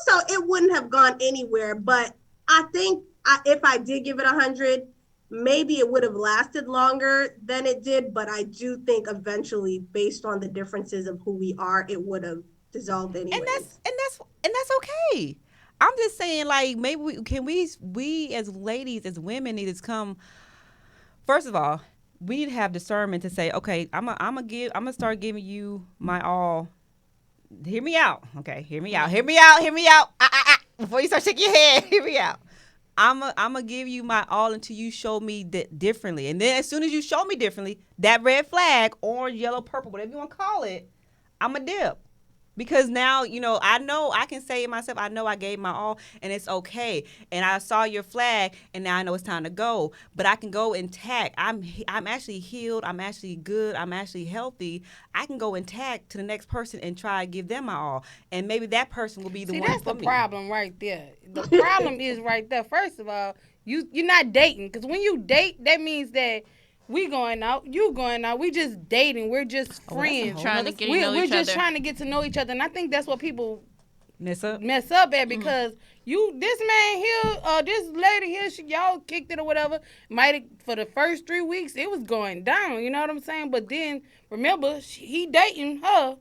so it wouldn't have gone anywhere. But I think if I did give it 100, maybe it would have lasted longer than it did. But I do think eventually, based on the differences of who we are, it would have dissolved anyway. And that's okay. I'm just saying, like, maybe we as ladies, as women, need to come. First of all, we need to have discernment to say, okay, I'm gonna start giving you my all. Hear me out, okay? Hear me out. Before you start shaking your head, hear me out. I'm gonna give you my all until you show me differently. And then as soon as you show me differently, that red flag, orange, yellow, purple, whatever you want to call it, I'm a dip. Because now, I know I can say it myself. I know I gave my all and it's okay. And I saw your flag and now I know it's time to go. But I can go intact. I'm actually healed. I'm actually good. I'm actually healthy. I can go intact to the next person and try to give them my all. And maybe that person will be the one for me. See, that's the problem right there. The problem is right there. First of all, you're not dating. Because when you date, that means that we going out, you going out. We just dating. We're just friends. Trying to get to know each other. We're just trying to get to know each other. And I think that's what people mess up at, because this man here, this lady here, y'all kicked it or whatever. For the first 3 weeks, it was going down. You know what I'm saying? But then, remember, he dating her.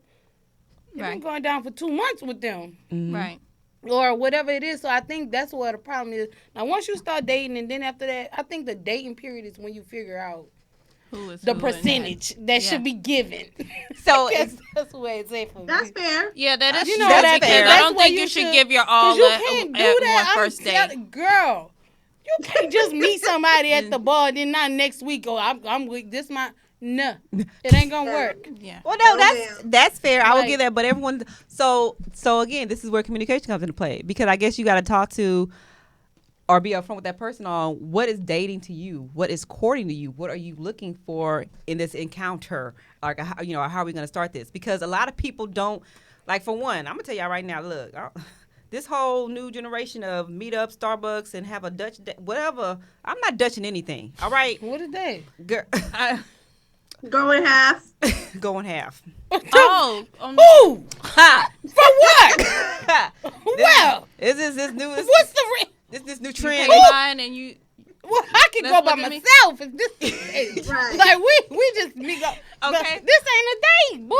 It been going down for 2 months with them. Mm-hmm. Right. Or whatever it is. So I think that's what the problem is. Now, once you start dating, and then after that, I think the dating period is when you figure out the percentage that should be given. So that's the way it's safe for me. That's fair. Yeah, that is true. That's fair. I don't think you should give your all at one first date. Girl, you can't just meet somebody at the bar and then not next week. Oh, I'm with this. No, it ain't gonna work. Yeah. Well, no, that's fair. I will give that. But everyone. So again, this is where communication comes into play, because I guess you got to talk to or be upfront with that person on what is dating to you, what is courting to you, what are you looking for in this encounter, like how are we going to start this? Because a lot of people don't, like, for one, I'm gonna tell y'all right now. Look, this whole new generation of meet up Starbucks and have a Dutch whatever. I'm not Dutching anything. All right. What is that? Girl, Going half. Going half. Oh, who? For what? Well, is this new? What's the this new trend? And you. Well, I can go by myself if this. Right. Like we just go. Okay. This ain't a date, boo.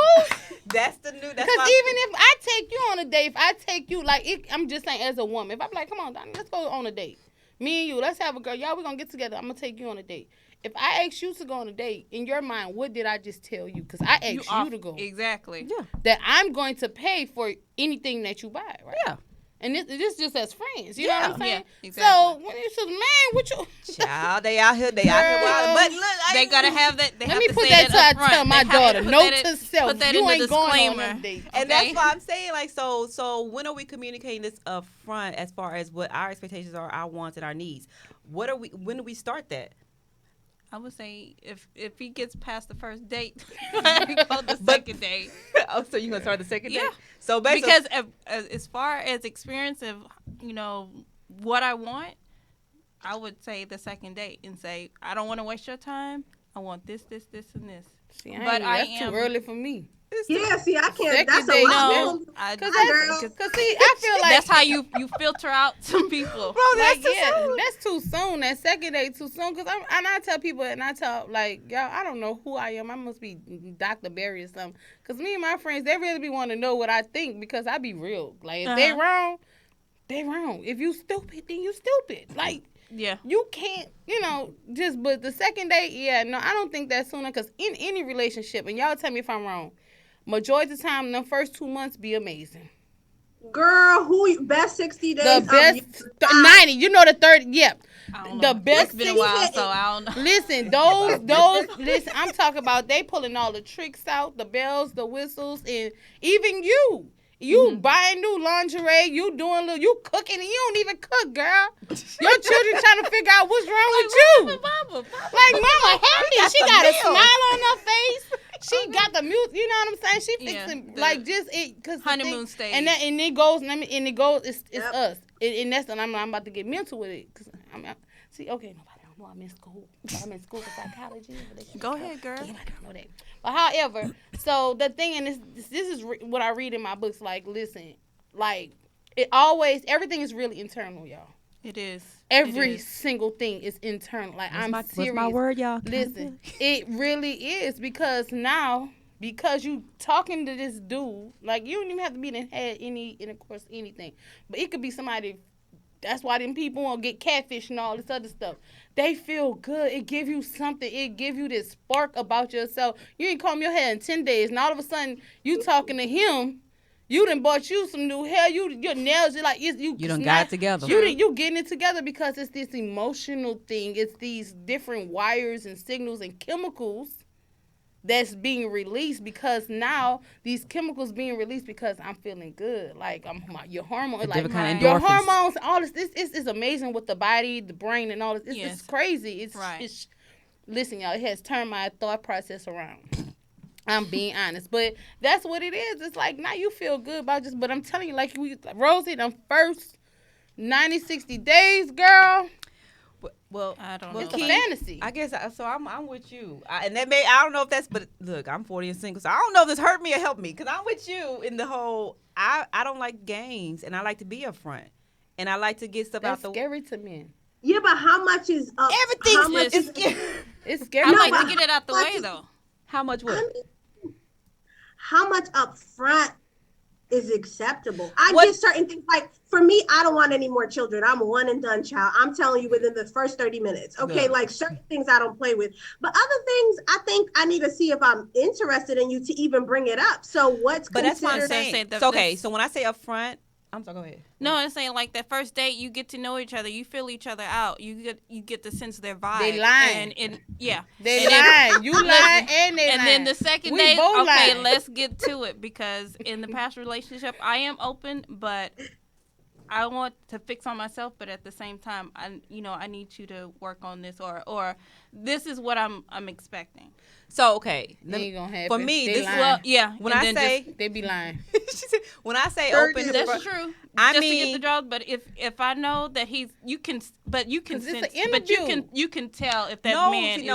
That's the new. Because even if I take you on a date, if I take you I'm just saying as a woman, if I'm like, come on, Donnie, let's go on a date. Me and you, let's have a girl. Y'all, we're gonna get together. I'm gonna take you on a date. If I ask you to go on a date, in your mind, what did I just tell you? Because I asked you to go. Exactly. Yeah. That I'm going to pay for anything that you buy, right? Yeah. And this just as friends. You know what I'm saying? Yeah, exactly. So when it's just, man, what you... Child, they out here wild. But look, they got to have that. Let me put that to I tell my daughter. Note to self. Put that you in ain't the going on that date. And that's why I'm saying, like, so when are we communicating this up front as far as what our expectations are, our wants, and our needs? When do we start that? I would say if he gets past the first date, we go the second date. Oh, so you're gonna start the second date? Yeah. So basically, because as far as experience of what I want, I would say the second date and say, I don't want to waste your time. I want this, this, this, and this. See, that's too early for me. Yeah, see, I can't. That's a lot. Because see, I feel like that's how you filter out some people. Bro, that's too soon. That second date too soon. Because I tell people, and I tell, like, y'all, I don't know who I am. I must be Dr. Barry or something. Because me and my friends, they really be wanting to know what I think, because I be real. Like, if they wrong, they wrong. If you stupid, then you stupid. Like, Yeah. You can't, just, but the second date, no, I don't think that's sooner, because in any relationship, and y'all tell me if I'm wrong, majority of the time, the first 2 months be amazing. Girl, best 60 days The best, of 90, the 30, The best. It's been a while, so I don't know. Listen, listen, I'm talking about they pulling all the tricks out, the bells, the whistles, and even you. You buying new lingerie, you cooking, and you don't even cook, girl. Your children trying to figure out what's wrong with you. Like, mama happy. She got a smile on her face. She got the music, you know what I'm saying? She fixing, cause honeymoon stage. And it goes, it's us. And that's what I'm about to get mental with it. Cause see, okay, nobody don't know I'm in school. I'm in school for psychology. Go ahead, girl. Nobody don't know that. But however, so the thing, and this is what I read in my books, like, listen, like, everything is really internal, y'all. It is. Every single thing is internal. Like, I'm serious. What's my word, y'all? Listen, it really is, because you talking to this dude, like, you don't even have to be in of course, anything. But it could be somebody. That's why them people won't get catfish and all this other stuff. They feel good. It give you something. It give you this spark about yourself. You ain't comb your hair in 10 days, and all of a sudden you talking to him. You done bought you some new hair. Your nails are like you done got it together. You getting it together because it's this emotional thing. It's these different wires and signals and chemicals that's being released, because now these chemicals being released because I'm feeling good. Like, your hormones, like your hormones, all this. This is amazing with the body, the brain, and all this. It's crazy. It's listen, y'all. It has turned my thought process around. I'm being honest, but that's what it is. It's like, now you feel good about this, but I'm telling you, like, Rosie, them first 90, 60 days, girl. Well, I don't know. It's a fantasy. I guess so. I'm with you, and that I don't know if that's. But look, I'm 40 and single, so I don't know if this hurt me or helped me, because I'm with you in the whole. I don't like games, and I like to be upfront, and I like to get stuff out the. That's scary to men. Yeah, but how much is up? Everything is. It's scary. I like to get it out the way, though. How much what? How much up front is acceptable? I get certain things, like, for me, I don't want any more children. I'm a one and done child. I'm telling you, within the first 30 minutes. Okay, like, certain things I don't play with. But other things, I think I need to see if I'm interested in you to even bring it up. So what's But that's what I'm saying. So, okay, so when I say upfront, I'm sorry, go ahead. No, I'm saying, like, that first date, you get to know each other. You feel each other out. You get to sense their vibe. They lying. They lying. You lying and they lying. And then the second date, okay, let's get to it. Because in the past relationship, I am open, but I want to fix on myself. But at the same time, I need you to work on this, or this is what I'm expecting. So, okay, ain't gonna happen. For me, they lying. When I say they be lying. When I say open, that's true. I just mean, to get the job. But if I know that you can sense, but you can tell if that man is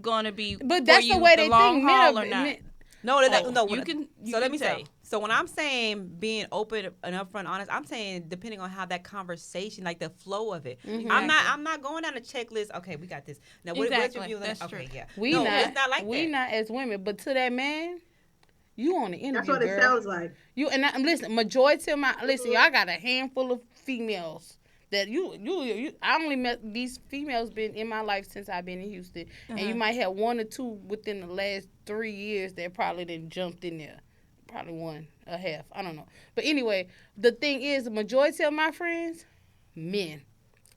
going to be. But that's the way they think, men or not. No, you can. So let me say. So when I'm saying being open and upfront, honest, I'm saying depending on how that conversation, like the flow of it. Mm-hmm. I'm not going down a checklist. Okay, we got this. Now, what's your view? That's okay, true. Yeah. It's not like we that. not as women, but to that man, you on the interview. That's what it sounds like. You and listen, majority of y'all got a handful of females that I only met these females been in my life since I've been in Houston, and you might have one or two within the last 3 years that probably done jumped in there. Probably one, a half, I don't know. But anyway, the thing is, the majority of my friends, men,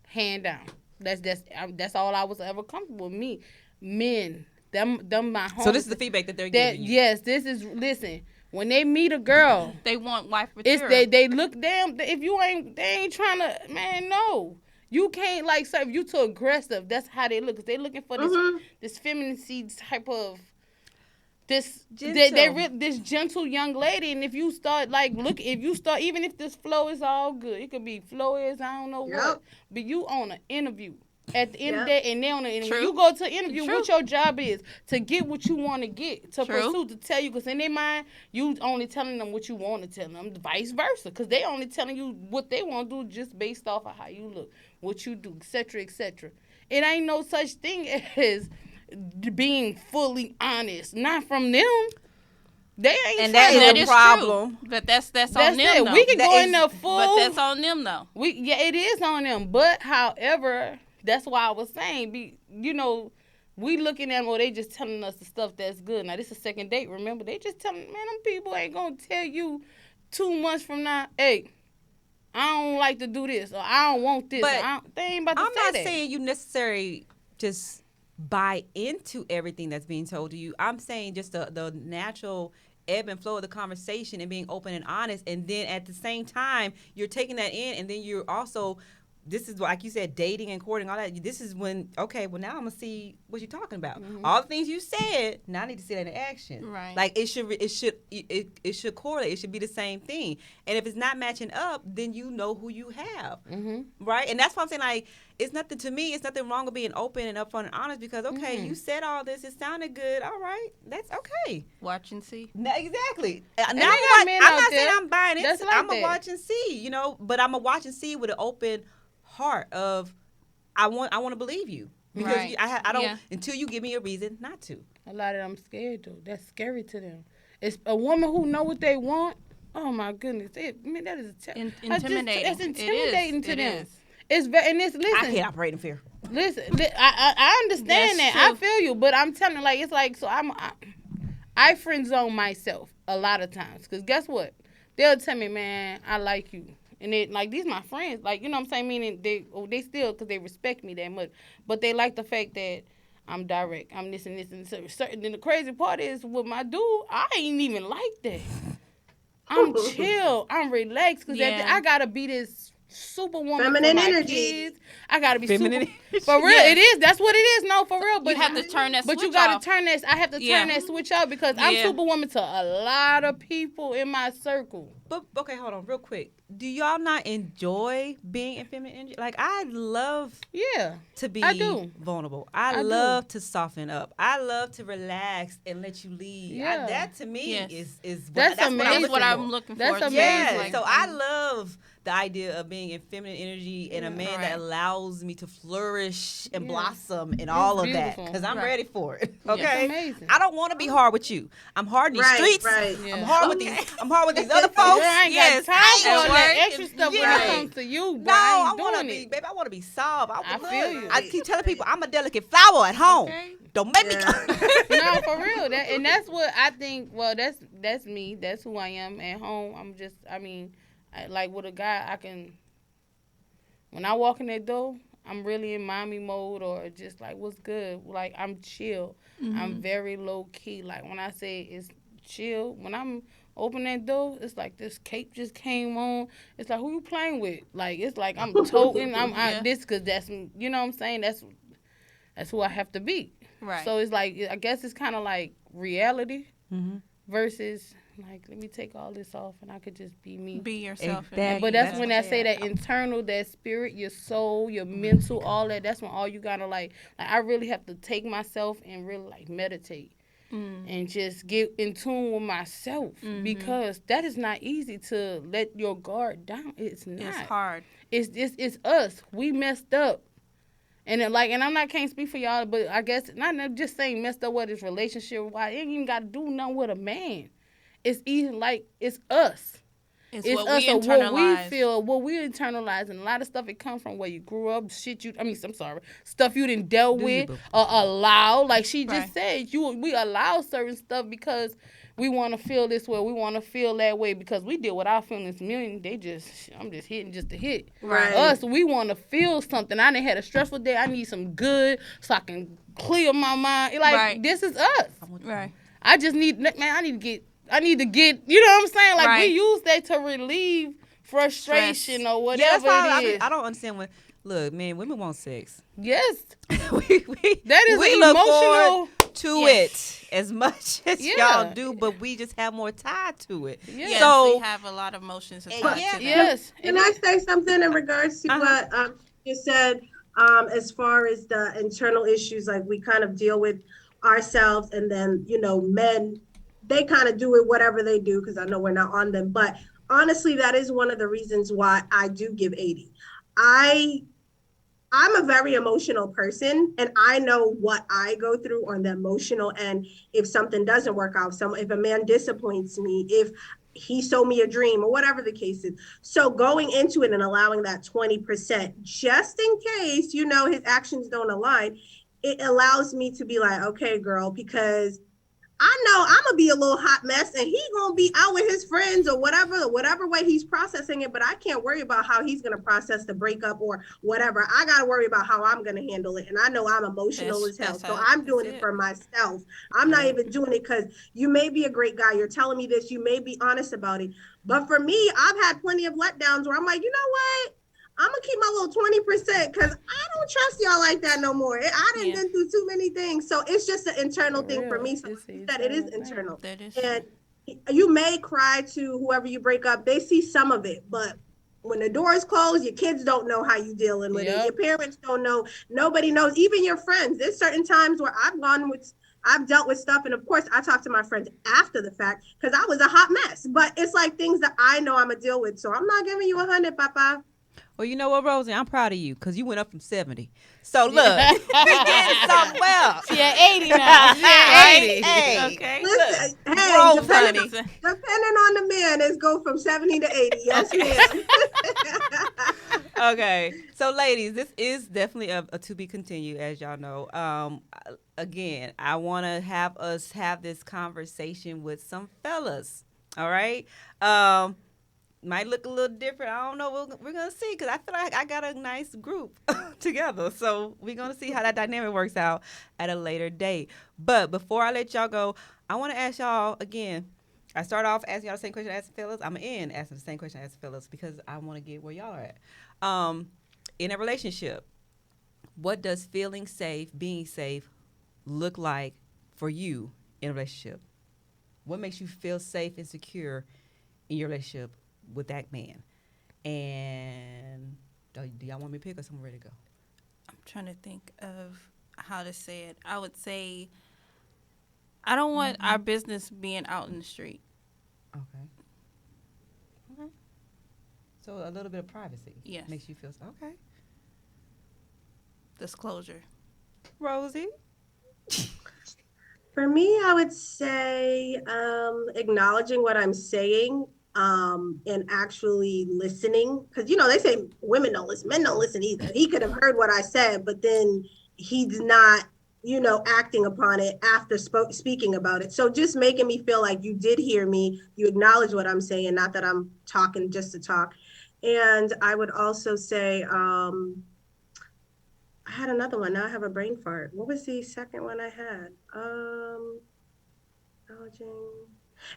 hand down. That's all I was ever comfortable with. Me, men, them my homies. So this is the feedback that they're giving you. Yes, listen. When they meet a girl, they want wife material. They look down. If they ain't trying to, man, no. You can't, like, so if you too aggressive, that's how they look. Cause they looking for this feminacy type of this gentle young lady. And if you start even if this flow is all good, it could be flow is I don't know what, but you on an interview. At the end of the day, and they on the interview. When you go to an interview, what your job is to get what you want to get, to pursue, to tell you. Because in their mind, you only telling them what you want to tell them, vice versa. Because they only telling you what they want to do just based off of how you look, what you do, etc., etc. It ain't no such thing as being fully honest. Not from them. They ain't And friends. that the is problem. true. But that's on That's them it. though. We can That go is- in there full. But that's on them though. It is on them. But however, that's why I was saying, we looking at them, they just telling us the stuff that's good. Now this is second date. Remember, they just telling, man, them people ain't gonna tell you 2 months from now, hey, I don't like to do this, or I don't want this. But They ain't about to I'm say not that. saying you necessarily just buy into everything that's being told to you. I'm saying just the natural ebb and flow of the conversation and being open and honest. And then at the same time, you're taking that in, and then you're also, this is like you said, dating and courting, all that. This is when, okay, well now I'm gonna see what you're talking about. Mm-hmm. All the things you said, now I need to see that in action. Right. Like it should correlate. It should be the same thing. And if it's not matching up, then you know who you have, right? And that's why I'm saying, like, it's nothing to me. It's nothing wrong with being open and upfront and honest, because okay, you said all this. It sounded good. All right, that's okay. Watch and see. No, exactly. And Now they got men I'm out not saying there I'm buying it. that's like I'm gonna that. watch and see, but I'm gonna watch and see with an open heart of I want to believe you, because Right. I don't Yeah. until you give me a reason not to. A lot of them scared though. That's scary to them. It's a woman who know what they want. Oh my goodness, that is Intimidating. It's intimidating It to is. them. It's very, and it's I listen. can't operate in fear. Listen, I understand That's that. I true. feel you, but I'm telling you, like, it's like, so I friend zone myself a lot of times, because guess what? They'll tell me, man, I like you. And they, like, these my friends, like, you know what I'm saying? Meaning they still, because they respect me that much, but they like the fact that I'm direct. I'm this and this and certain. And the crazy part is with my dude, I ain't even like that. I'm chill. I'm relaxed, because Yeah. I gotta be this superwoman Feminine for my energy. kids. I gotta be Feminine super for real. Yes. It is. That's what it is. No, for real. But You have to turn that But you switch gotta off. turn that. I have to Yeah. turn that switch out, because I'm Yeah. superwoman to a lot of people in my circle. But okay, hold on, real quick. Do y'all not enjoy being in feminine energy? Like, I love Yeah. to be I do. vulnerable. I I do. love to soften up. I love to relax and let you lead. Yeah. That to me Yes. is That's what I'm amazing. That's what looking I'm for. looking That's for. amazing. Yeah, Like, so I love the idea of being in feminine energy and a man Right. that allows me to flourish and Yeah. blossom and all of that, beautiful. because I'm Right. ready for it. Yeah. Okay, It's amazing. I don't want to be hard with you. I'm hard in these Right, streets. right. Yeah. I'm hard with these. I'm hard with these other Girl, folks. I ain't Yes, got time for I all ain't that worried. extra stuff when Yeah. it comes to you, bro. No, I ain't want to doing be, it. baby. I want to be soft. I look, feel you. I keep telling people I'm a delicate flower at home. Okay. Don't make me. No, for real. And that's what I think. Well, that's me. That's who I am at home. I'm just. I mean, like with a guy, I can. When I walk in that door, I'm really in mommy mode, or just like, what's good? Like, I'm chill. I'm very low key. Like, when I say it's chill, when I'm open that door, it's like this cape just came on. It's like, who you playing with? Like, it's like I'm toting. Yeah. This, because that's, you know what I'm saying? That's who I have to be. Right. So it's like, I guess it's kind of like reality Mm-hmm. versus like, let me take all this off and I could just be me. Be yourself. Exactly. But that's when I what say they that internal, that spirit, your soul, your mental, all that. That's when all you gotta like I really have to take myself and really like meditate and just get in tune with myself, because that is not easy to let your guard down. It's not. It's hard. It's us. We messed up. And then, like, and I'm not, can't speak for y'all, but I guess not just saying messed up with this relationship. Why it ain't even got to do nothing with a man. It's even like it's us. It's It's what us, we or what we internalize. feel, what we internalize, and a lot of stuff it comes from where you grew up, stuff you didn't deal Do you, with boo? or allow. Like she just Right. said, we allow certain stuff because we want to feel this way, we want to feel that way, because we deal with our feelings. I'm just hitting just to hit. Right. Us, we want to feel something. I done had a stressful day. I need some good so I can clear my mind. Like, Right. this is us. Right. I just need, man, I need to get, you know what I'm saying? Like, Right. we use that to relieve frustration or Yeah, whatever that's why it is. I don't understand when. Look, man, women want sex. Yes. we That is we an look emotional. forward to Yes. it as much as Yeah. y'all do, but we just have more tie to it. Yeah. Yes, So- we have a lot of emotions attached Yeah. to that. Yes. Can I say something in regards to Uh-huh. what you said, as far as the internal issues, like we kind of deal with ourselves, and then, men, they kind of do it whatever they do, because I know we're not on them. But honestly, that is one of the reasons why I do give 80. I'm a very emotional person, and I know what I go through on the emotional end. If something doesn't work out, if a man disappoints me, if he sold me a dream or whatever the case is. So going into it and allowing that 20% just in case, his actions don't align, it allows me to be like, okay, girl, because I know I'm gonna be a little hot mess, and he gonna be out with his friends or whatever way he's processing it. But I can't worry about how he's gonna process the breakup or whatever. I gotta worry about how I'm gonna handle it. And I know I'm emotional as hell, so I'm doing it for myself. I'm not even doing it because you may be a great guy. You're telling me this. You may be honest about it. But for me, I've had plenty of letdowns where I'm like, you know what? I'm gonna keep my little 20% because I don't trust y'all like that no more. I done been through too many things. So it's just an internal thing for me. So like you said, it is internal. That is and you may cry to whoever you break up. They see some of it, but when the door is closed, your kids don't know how you dealing with it. Your parents don't know. Nobody knows, even your friends. There's certain times where I've dealt with stuff. And of course, I talk to my friends after the fact because I was a hot mess. But it's like things that I know I'm going to deal with. So I'm not giving you 100, Papa. Well, you know what, Rosie? I'm proud of you because you went up from 70. So, look, we getting something well. She at 80 now. She at 80. Hey, okay. Listen, look, hey, growth, depending honey. on the man, it's go from 70 to 80. Yes, ma'am. Okay. So, ladies, this is definitely a to be continued, as y'all know. Again, I want to have us have this conversation with some fellas. All right. Might look a little different. I don't know. We're going to see because I feel like I got a nice group together. So we're going to see how that dynamic works out at a later date. But before I let y'all go, I want to ask y'all again. I start off asking y'all the same question I asked fellas. I'm going to end asking the same question I asked fellas because I want to get where y'all are at. In a relationship, what does feeling safe, being safe look like for you in a relationship? What makes you feel safe and secure in your relationship with that man? And do y'all want me to pick or someone ready to go? I'm trying to think of how to say it. I would say I don't want our business being out in the street. Okay. So a little bit of privacy. Yes. Makes you feel okay. Disclosure. Rosie? For me, I would say acknowledging what I'm saying and actually listening. Because, they say women don't listen, men don't listen either. He could have heard what I said, but then he's not, acting upon it after speaking about it. So just making me feel like you did hear me, you acknowledge what I'm saying, not that I'm talking just to talk. And I would also say, I had another one. Now I have a brain fart. What was the second one I had? Acknowledging.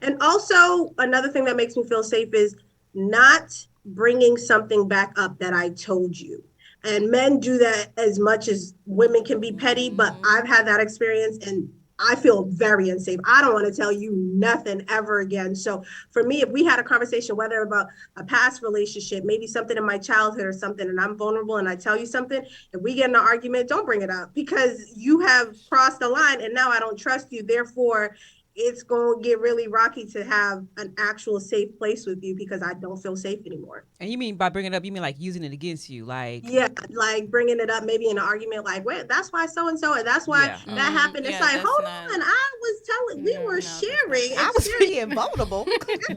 And also another thing that makes me feel safe is not bringing something back up that I told you. And men do that as much as women can be petty, but I've had that experience and I feel very unsafe. I don't want to tell you nothing ever again. So for me, if we had a conversation, whether about a past relationship, maybe something in my childhood or something, and I'm vulnerable and I tell you something, if we get in an argument, don't bring it up because you have crossed the line and now I don't trust you. Therefore, it's going to get really rocky to have an actual safe place with you because I don't feel safe anymore. And you mean by bringing it up, you mean like using it against you? Like, yeah, like bringing it up maybe in an argument, like, wait, that's why so-and-so, and that's why that happened. It's like, hold on, I was telling, we were sharing. I was being vulnerable.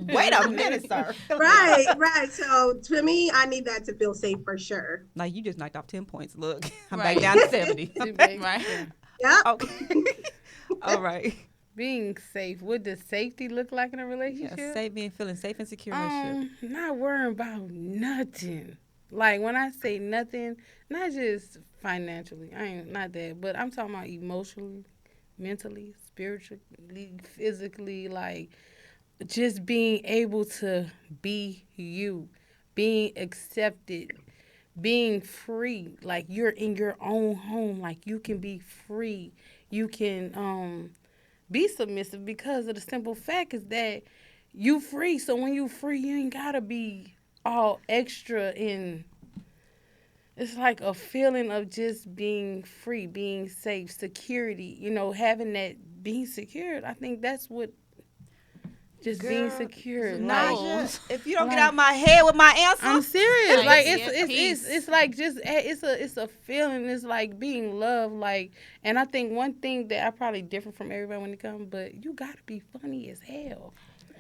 Wait a minute, sir. Right. So to me, I need that to feel safe for sure. Like, you just knocked off 10 points. Look, I'm back down to 70. Right. Yeah. Okay. All right. Being safe. What does safety look like in a relationship? Yeah, feeling safe and secure in a relationship. Not worrying about nothing. Like when I say nothing, not just financially. I ain't not that, but I'm talking about emotionally, mentally, spiritually, physically. Like just being able to be you, being accepted, being free. Like you're in your own home. Like you can be free. You can be submissive because of the simple fact is that you free. So when you free, you ain't gotta be all extra in. It's like a feeling of just being free, being safe, security, having that, being secured. I think that's what just being secure. Naja, if you don't get out my head with my answer, I'm serious. Like, It's like just it's a feeling. It's like being loved. Like, and I think one thing that I probably different from everybody when it comes, but you gotta be funny as hell.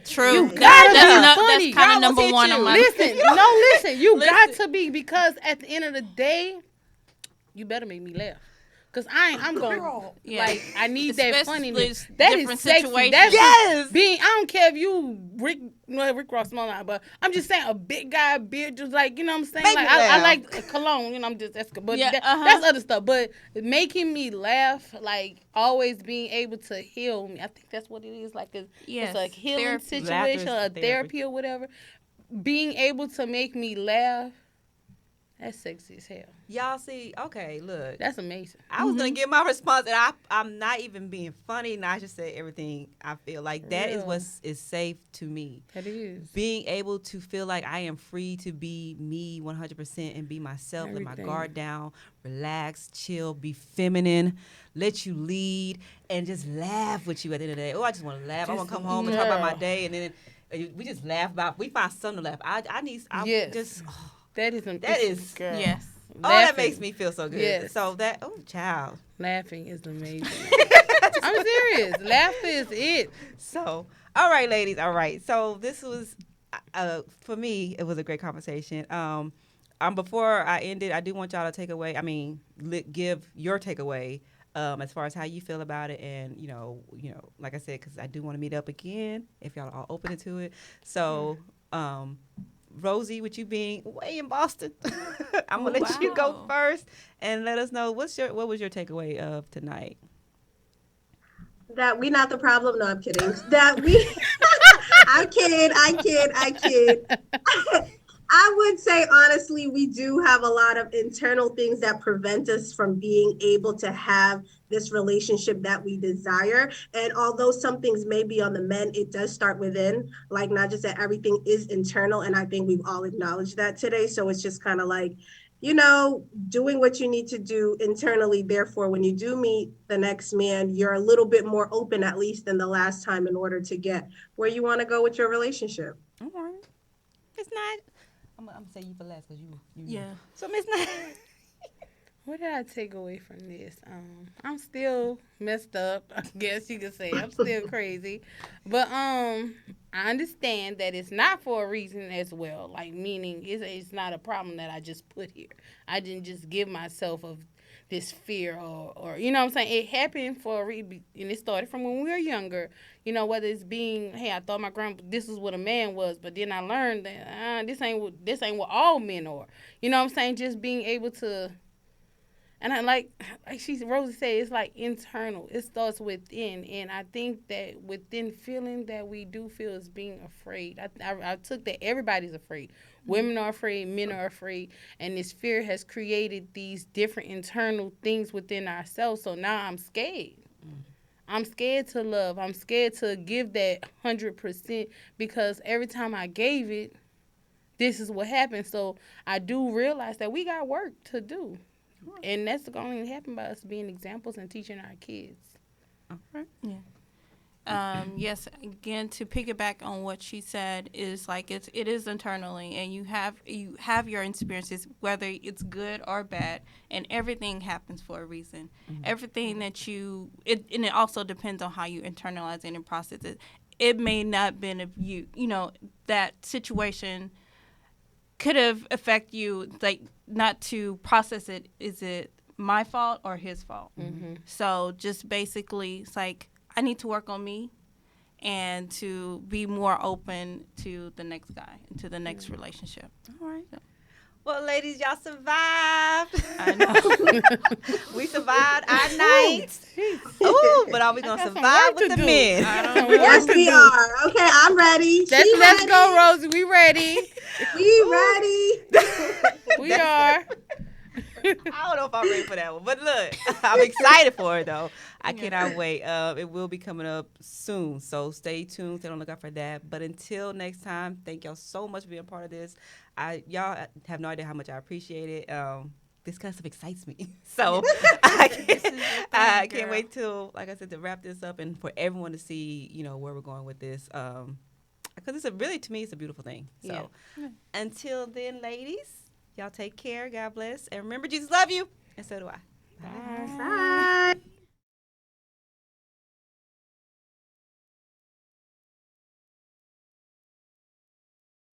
True. You gotta be funny. That's kind of number one on my listen. Listen. You got to be, because at the end of the day, you better make me laugh. Cause I'm going like I need that funniness. That is sexy. That's being. I don't care if you Rick Ross small line, but I'm just saying a big guy beard, just like, you know what I'm saying. Like I like cologne, you know. I'm just that's good, but that's other stuff. But making me laugh, like always being able to heal me. I think that's what it is. Like it's a healing situation, a therapy or whatever. Being able to make me laugh. That's sexy as hell. Y'all see, okay, look. That's amazing. I was going to give my response, and I'm not even being funny. Naja said everything I feel. Like, that is what is safe to me. That is. Being able to feel like I am free to be me 100% and be myself, let my guard down, relax, chill, be feminine, let you lead, and just laugh with you at the end of the day. Oh, I just want to laugh. I want to come home and talk about my day, and then we just laugh about, we find something to laugh. That is girl. Yes. Oh, that makes me feel so good. Yes. So child. Laughing is amazing. I'm serious. Laughter is it. So, all right, ladies. All right. So this was, for me, it was a great conversation. Before I end it, I do want y'all to take away, give your takeaway as far as how you feel about it. And, like I said, because I do want to meet up again if y'all are all open to it. So, Rosie, with you being way in Boston, I'm gonna let you go first and let us know what was your takeaway of tonight. That we not the problem. No, I'm kidding. That we, I kid. I would say, honestly, we do have a lot of internal things that prevent us from being able to have this relationship that we desire. And although some things may be on the men, it does start within. Like Naja said, everything is internal. And I think we've all acknowledged that today. So it's just kind of like, doing what you need to do internally. Therefore, when you do meet the next man, you're a little bit more open, at least than the last time, in order to get where you want to go with your relationship. All right. It's not. I'm gonna say you for last because you. Yeah. So Miss Not. What did I take away from this? I'm still messed up. I guess you could say I'm still crazy, but I understand that it's not for a reason as well. Like, meaning it's not a problem that I just put here. I didn't just give myself of this fear or you know what I'm saying. It happened for a reason, and it started from when we were younger. Whether it's being, hey, I thought this is what a man was, but then I learned that this ain't what all men are. You know what I'm saying? Just being able to. And I like Rosie said, it's like internal. It starts within. And I think that within feeling that we do feel is being afraid. I took that everybody's afraid. Women are afraid, men are afraid. And this fear has created these different internal things within ourselves. So now I'm scared. I'm scared to love. I'm scared to give that 100% because every time I gave it, this is what happened. So I do realize that we got work to do. And that's going to happen by us being examples and teaching our kids. Okay. Yeah. Yes. Again, to piggyback on what she said, is like it is internally, and you have your experiences, whether it's good or bad, and everything happens for a reason. Mm-hmm. Everything that and it also depends on how you internalize it and process it. It may not been if that situation could have affected you, like, not to process it. Is it my fault or his fault? Mm-hmm. So just basically, it's like, I need to work on me and to be more open to the next guy and to the next relationship. All right. So. Well, ladies, y'all survived. I know. We survived our night. Ooh, but are we going to survive with the men? Yes, we are. Okay, I'm ready. Let's go, Rosie. We ready. We ready. We are. I don't know if I'm ready for that one. But look, I'm excited for it, though. I cannot wait. It will be coming up soon. So stay tuned. Stay on the lookout for that. But until next time, thank y'all so much for being a part of this. Y'all have no idea how much I appreciate it. This kind of stuff excites me. So I can't wait till, like I said, to wrap this up and for everyone to see, where we're going with this. because to me, it's a beautiful thing. So until then, ladies, y'all take care. God bless. And remember, Jesus love you. And so do I. Bye. Bye.